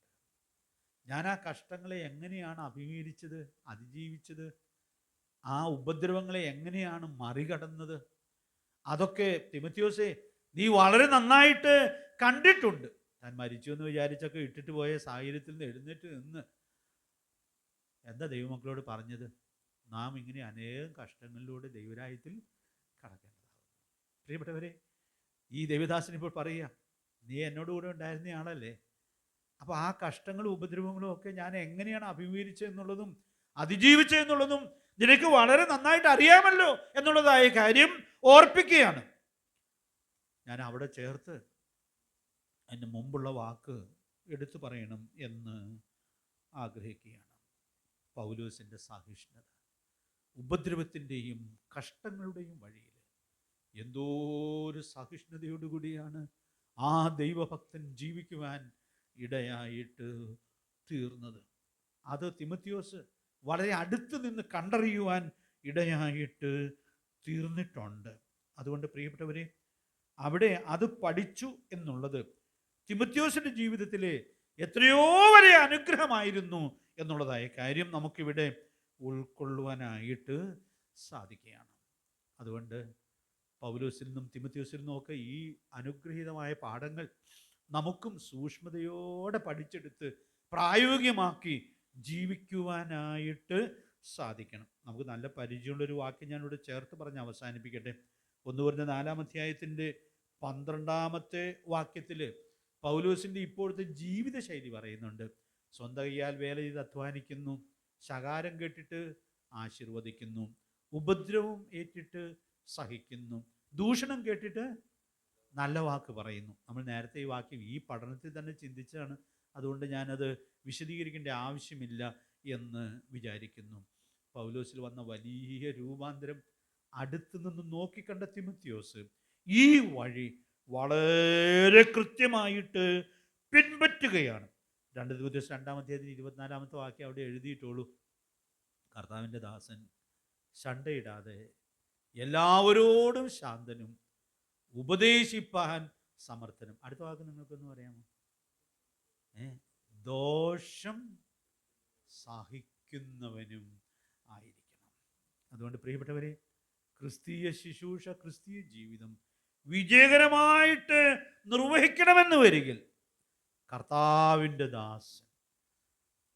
ഞാൻ ആ കഷ്ടങ്ങളെ എങ്ങനെയാണ് അഭിമുഖീകരിച്ചത്, അതിജീവിച്ചത്, ആ ഉപദ്രവങ്ങളെ എങ്ങനെയാണ് മറികടന്നത്, അതൊക്കെ തിമോത്തിയോസേ നീ വളരെ നന്നായിട്ട് കണ്ടിട്ടുണ്ട്. താൻ മരിച്ചു എന്ന് വിചാരിച്ചൊക്കെ ഇട്ടിട്ട് പോയ സാഹചര്യത്തിൽ നിന്ന് എഴുന്നേറ്റ് നിന്ന് എന്താ ദൈവമക്കളോട് പറഞ്ഞത്? നാം ഇങ്ങനെ അനേകം കഷ്ടങ്ങളിലൂടെ ദൈവരാജ്യത്തിൽ കടക്കേണ്ടതാകുന്നു. പ്രിയപ്പെട്ടവരെ, ഈ ദേവദാസൻ ഇപ്പോൾ പറയുക, നീ എന്നോട് കൂടെ ഉണ്ടായിരുന്ന ആളല്ലേ, അപ്പോൾ ആ കഷ്ടങ്ങളും ഉപദ്രവങ്ങളും ഒക്കെ ഞാൻ എങ്ങനെയാണ് അഭിമുഖീകരിച്ചതെന്നുള്ളതും അതിജീവിച്ചതെന്നുള്ളതും നിനക്ക് വളരെ നന്നായിട്ട് അറിയാമല്ലോ എന്നുള്ളതായ കാര്യം ഓർപ്പിക്കുകയാണ്. ഞാൻ അവിടെ ചേർത്ത് അതിന് മുമ്പുള്ള വാക്ക് എടുത്തു പറയണം എന്ന് ആഗ്രഹിക്കുകയാണ്. പൗലോസിൻ്റെ സഹിഷ്ണുത ഉപദ്രവത്തിൻ്റെയും കഷ്ടങ്ങളുടെയും വഴിയിൽ എന്തോ ഒരു സഹിഷ്ണുതയോടുകൂടിയാണ് ആ ദൈവഭക്തൻ ജീവിക്കുവാൻ ഇടയായിട്ട് തീർന്നത്. അത് തിമോത്തിയോസ് വളരെ അടുത്ത് നിന്ന് കണ്ടറിയുവാൻ ഇടയായിട്ട് തീർന്നിട്ടുണ്ട്. അതുകൊണ്ട് പ്രിയപ്പെട്ടവരെ, അവിടെ അത് പഠിച്ചു എന്നുള്ളത് തിമോത്തിയോസിൻ്റെ ജീവിതത്തിലെ എത്രയോ വലിയ അനുഗ്രഹമായിരുന്നു എന്നുള്ളതായ കാര്യം നമുക്കിവിടെ ഉൾക്കൊള്ളുവാനായിട്ട് സാധിക്കുകയാണ്. അതുകൊണ്ട് പൗലോസിൽ നിന്നും തിമോത്തിയോസിൽ നിന്നും ഒക്കെ ഈ അനുഗ്രഹീതമായ പാഠങ്ങൾ നമുക്കും സൂക്ഷ്മതയോടെ പഠിച്ചെടുത്ത് പ്രായോഗികമാക്കി ജീവിക്കുവാനായിട്ട് സാധിക്കണം. നമുക്ക് നല്ല പരിചയമുള്ളൊരു വാക്യം ഞാനിവിടെ ചേർത്ത് പറഞ്ഞ് അവസാനിപ്പിക്കട്ടെ. 1 കൊരിന്ത്യർ 4-ാം അധ്യായത്തിൻ്റെ 12-ാമത്തെ വാക്യത്തിൽ പൗലോസിൻ്റെ ഇപ്പോഴത്തെ ജീവിതശൈലി പറയുന്നുണ്ട്. സ്വന്തം കൈയാൽ വേല ചെയ്ത് അധ്വാനിക്കുന്നു, ശകാരം കേട്ടിട്ട് ആശീർവദിക്കുന്നു, ഉപദ്രവം ഏറ്റിട്ട് സഹിക്കുന്നു, ദൂഷണം കേട്ടിട്ട് നല്ല വാക്ക് പറയുന്നു. നമ്മൾ നേരത്തെ ഈ വാക്യം ഈ പഠനത്തിൽ തന്നെ ചിന്തിച്ചാണ്, അതുകൊണ്ട് ഞാനത് വിശദീകരിക്കേണ്ട ആവശ്യമില്ല എന്ന് വിചാരിക്കുന്നു. പൗലോസിൽ വന്ന വലിയ രൂപാന്തരം അടുത്തു നിന്ന് നോക്കിക്കണ്ട തിമോത്തിയോസ് ഈ വഴി വളരെ കൃത്യമായിട്ട് പിൻപറ്റുകയാണ്. 2 തിമോത്തിയോസ് 2-ാം അധ്യായത്തിൽ 24-ാമത്തെ വാക്യം അവിടെ എഴുതിയിട്ടുള്ളൂ. കർത്താവിൻ്റെ ദാസൻ ശണ്ടയിടാതെ എല്ലാവരോടും ശാന്തനും ഉപദേശിപ്പാൻ സമർത്ഥനും. അടുത്ത വാക്ക് നിങ്ങൾക്കൊന്ന് പറയാമോ? ദോഷം സഹിക്കുന്നവനും ആയിരിക്കണം. അതുകൊണ്ട് പ്രിയപ്പെട്ടവരെ, ക്രിസ്തീയ ശുശ്രൂഷ, ക്രിസ്തീയ ജീവിതം വിജയകരമായിട്ട് നിർവഹിക്കണമെന്ന് വരികിൽ കർത്താവിൻ്റെ ദാസൻ,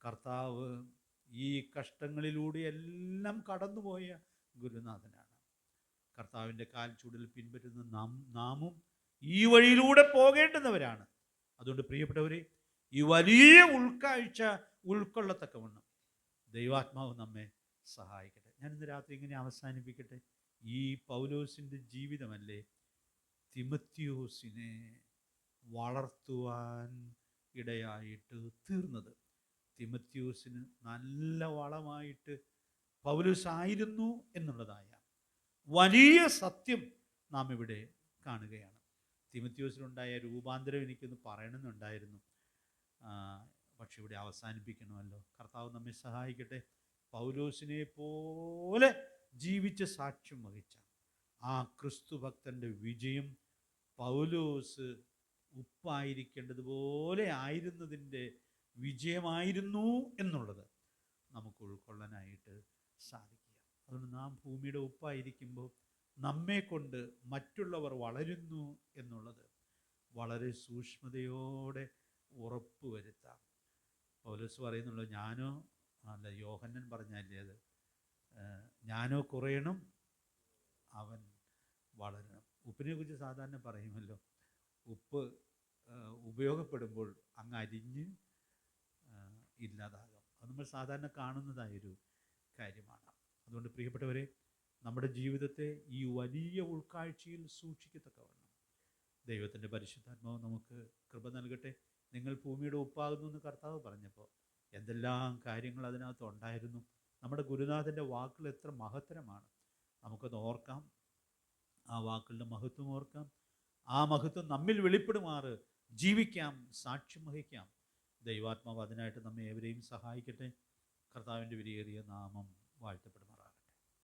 കർത്താവ് ഈ കഷ്ടങ്ങളിലൂടെ എല്ലാം കടന്നുപോയ ഗുരുനാഥനാണ്. കർത്താവിൻ്റെ കാൽച്ചൂടിൽ പിൻപറ്റുന്ന നാമും ഈ വഴിയിലൂടെ പോകേണ്ടുന്നവരാണ്. അതുകൊണ്ട് പ്രിയപ്പെട്ടവരെ, ഈ വലിയ ഉൾക്കാഴ്ച ഉൾക്കൊള്ളത്തക്കവണ്ണം ദൈവാത്മാവ് നമ്മെ സഹായിക്കട്ടെ. ഞാനിന്ന് രാത്രി ഇങ്ങനെ അവസാനിപ്പിക്കട്ടെ. ഈ പൗലോസിൻ്റെ ജീവിതമല്ലേ തിമോത്തിയോസിനെ വളർത്തുവാൻ ഇടയായിട്ട് തീർന്നത്. തിമോത്തിയോസിന് നല്ല വളമായിട്ട് പൗലോസ് ആയിരുന്നു എന്നുള്ളതായ വലിയ സത്യം നാം ഇവിടെ കാണുകയാണ്. തിമോത്തിയോസിനുണ്ടായ രൂപാന്തരം എനിക്കൊന്ന് പറയണമെന്നുണ്ടായിരുന്നു, പക്ഷെ ഇവിടെ അവസാനിപ്പിക്കണമല്ലോ. കർത്താവ് നമ്മെ സഹായിക്കട്ടെ. പൗലോസിനെ പോലെ ജീവിച്ച് സാക്ഷ്യം വഹിച്ച ആ ക്രിസ്തു ഭക്തൻ്റെ വിജയം പൗലോസ് ഉപ്പായിരിക്കേണ്ടതുപോലെ ആയിരുന്നതിൻ്റെ വിജയമായിരുന്നു എന്നുള്ളത് നമുക്ക് ഉൾക്കൊള്ളാനായിട്ട് സാധിക്കുക. അതുകൊണ്ട് നാം ഭൂമിയുടെ ഉപ്പായിരിക്കുമ്പോൾ നമ്മെ കൊണ്ട് മറ്റുള്ളവർ വളരുന്നു എന്നുള്ളത് വളരെ സൂക്ഷ്മതയോടെ ഉറപ്പ് വരുത്താം. പൗലോസ് പറയുന്നുള്ളൂ, ഞാനോ അല്ല, യോഹന്നൻ പറഞ്ഞല്ലേ അത്, ഞാനോ കുറയണം, അവൻ വളരണം. ഉപ്പിനെ കുറിച്ച് സാധാരണ പറയുമല്ലോ, ഉപ്പ് ഉപയോഗപ്പെടുമ്പോൾ അങ്ങ് അരിഞ്ഞ് ഇല്ലാതാകാം. അത് നമ്മൾ സാധാരണ കാണുന്നതായൊരു കാര്യമാണ്. അതുകൊണ്ട് പ്രിയപ്പെട്ടവരെ, നമ്മുടെ ജീവിതത്തെ ഈ വലിയ ഉൾക്കാഴ്ചയിൽ സൂക്ഷിക്കത്തക്കവണ്ണം ദൈവത്തിൻ്റെ പരിശുദ്ധാത്മാവ് നമുക്ക് കൃപ നൽകട്ടെ. നിങ്ങൾ ഭൂമിയുടെ ഉപ്പാകുന്നു എന്ന് കർത്താവ് പറഞ്ഞപ്പോൾ എന്തെല്ലാം കാര്യങ്ങൾ അതിനകത്ത് ഉണ്ടായിരുന്നു. നമ്മുടെ ഗുരുനാഥൻ്റെ വാക്കുകൾ എത്ര മഹത്തരമാണ്. നമുക്കത് ഓർക്കാം, ആ വാക്കുകളുടെ മഹത്വം ഓർക്കാം, ആ മഹത്വം നമ്മിൽ വെളിപ്പെടുമാറ് ജീവിക്കാം, സാക്ഷ്യം വഹിക്കാം. ദൈവാത്മാവ് അതിനായിട്ട് നമ്മെ ഏവരെയും സഹായിക്കട്ടെ. കർത്താവിൻ്റെ വിലയേറിയ നാമം വാഴ്ത്തപ്പെടും.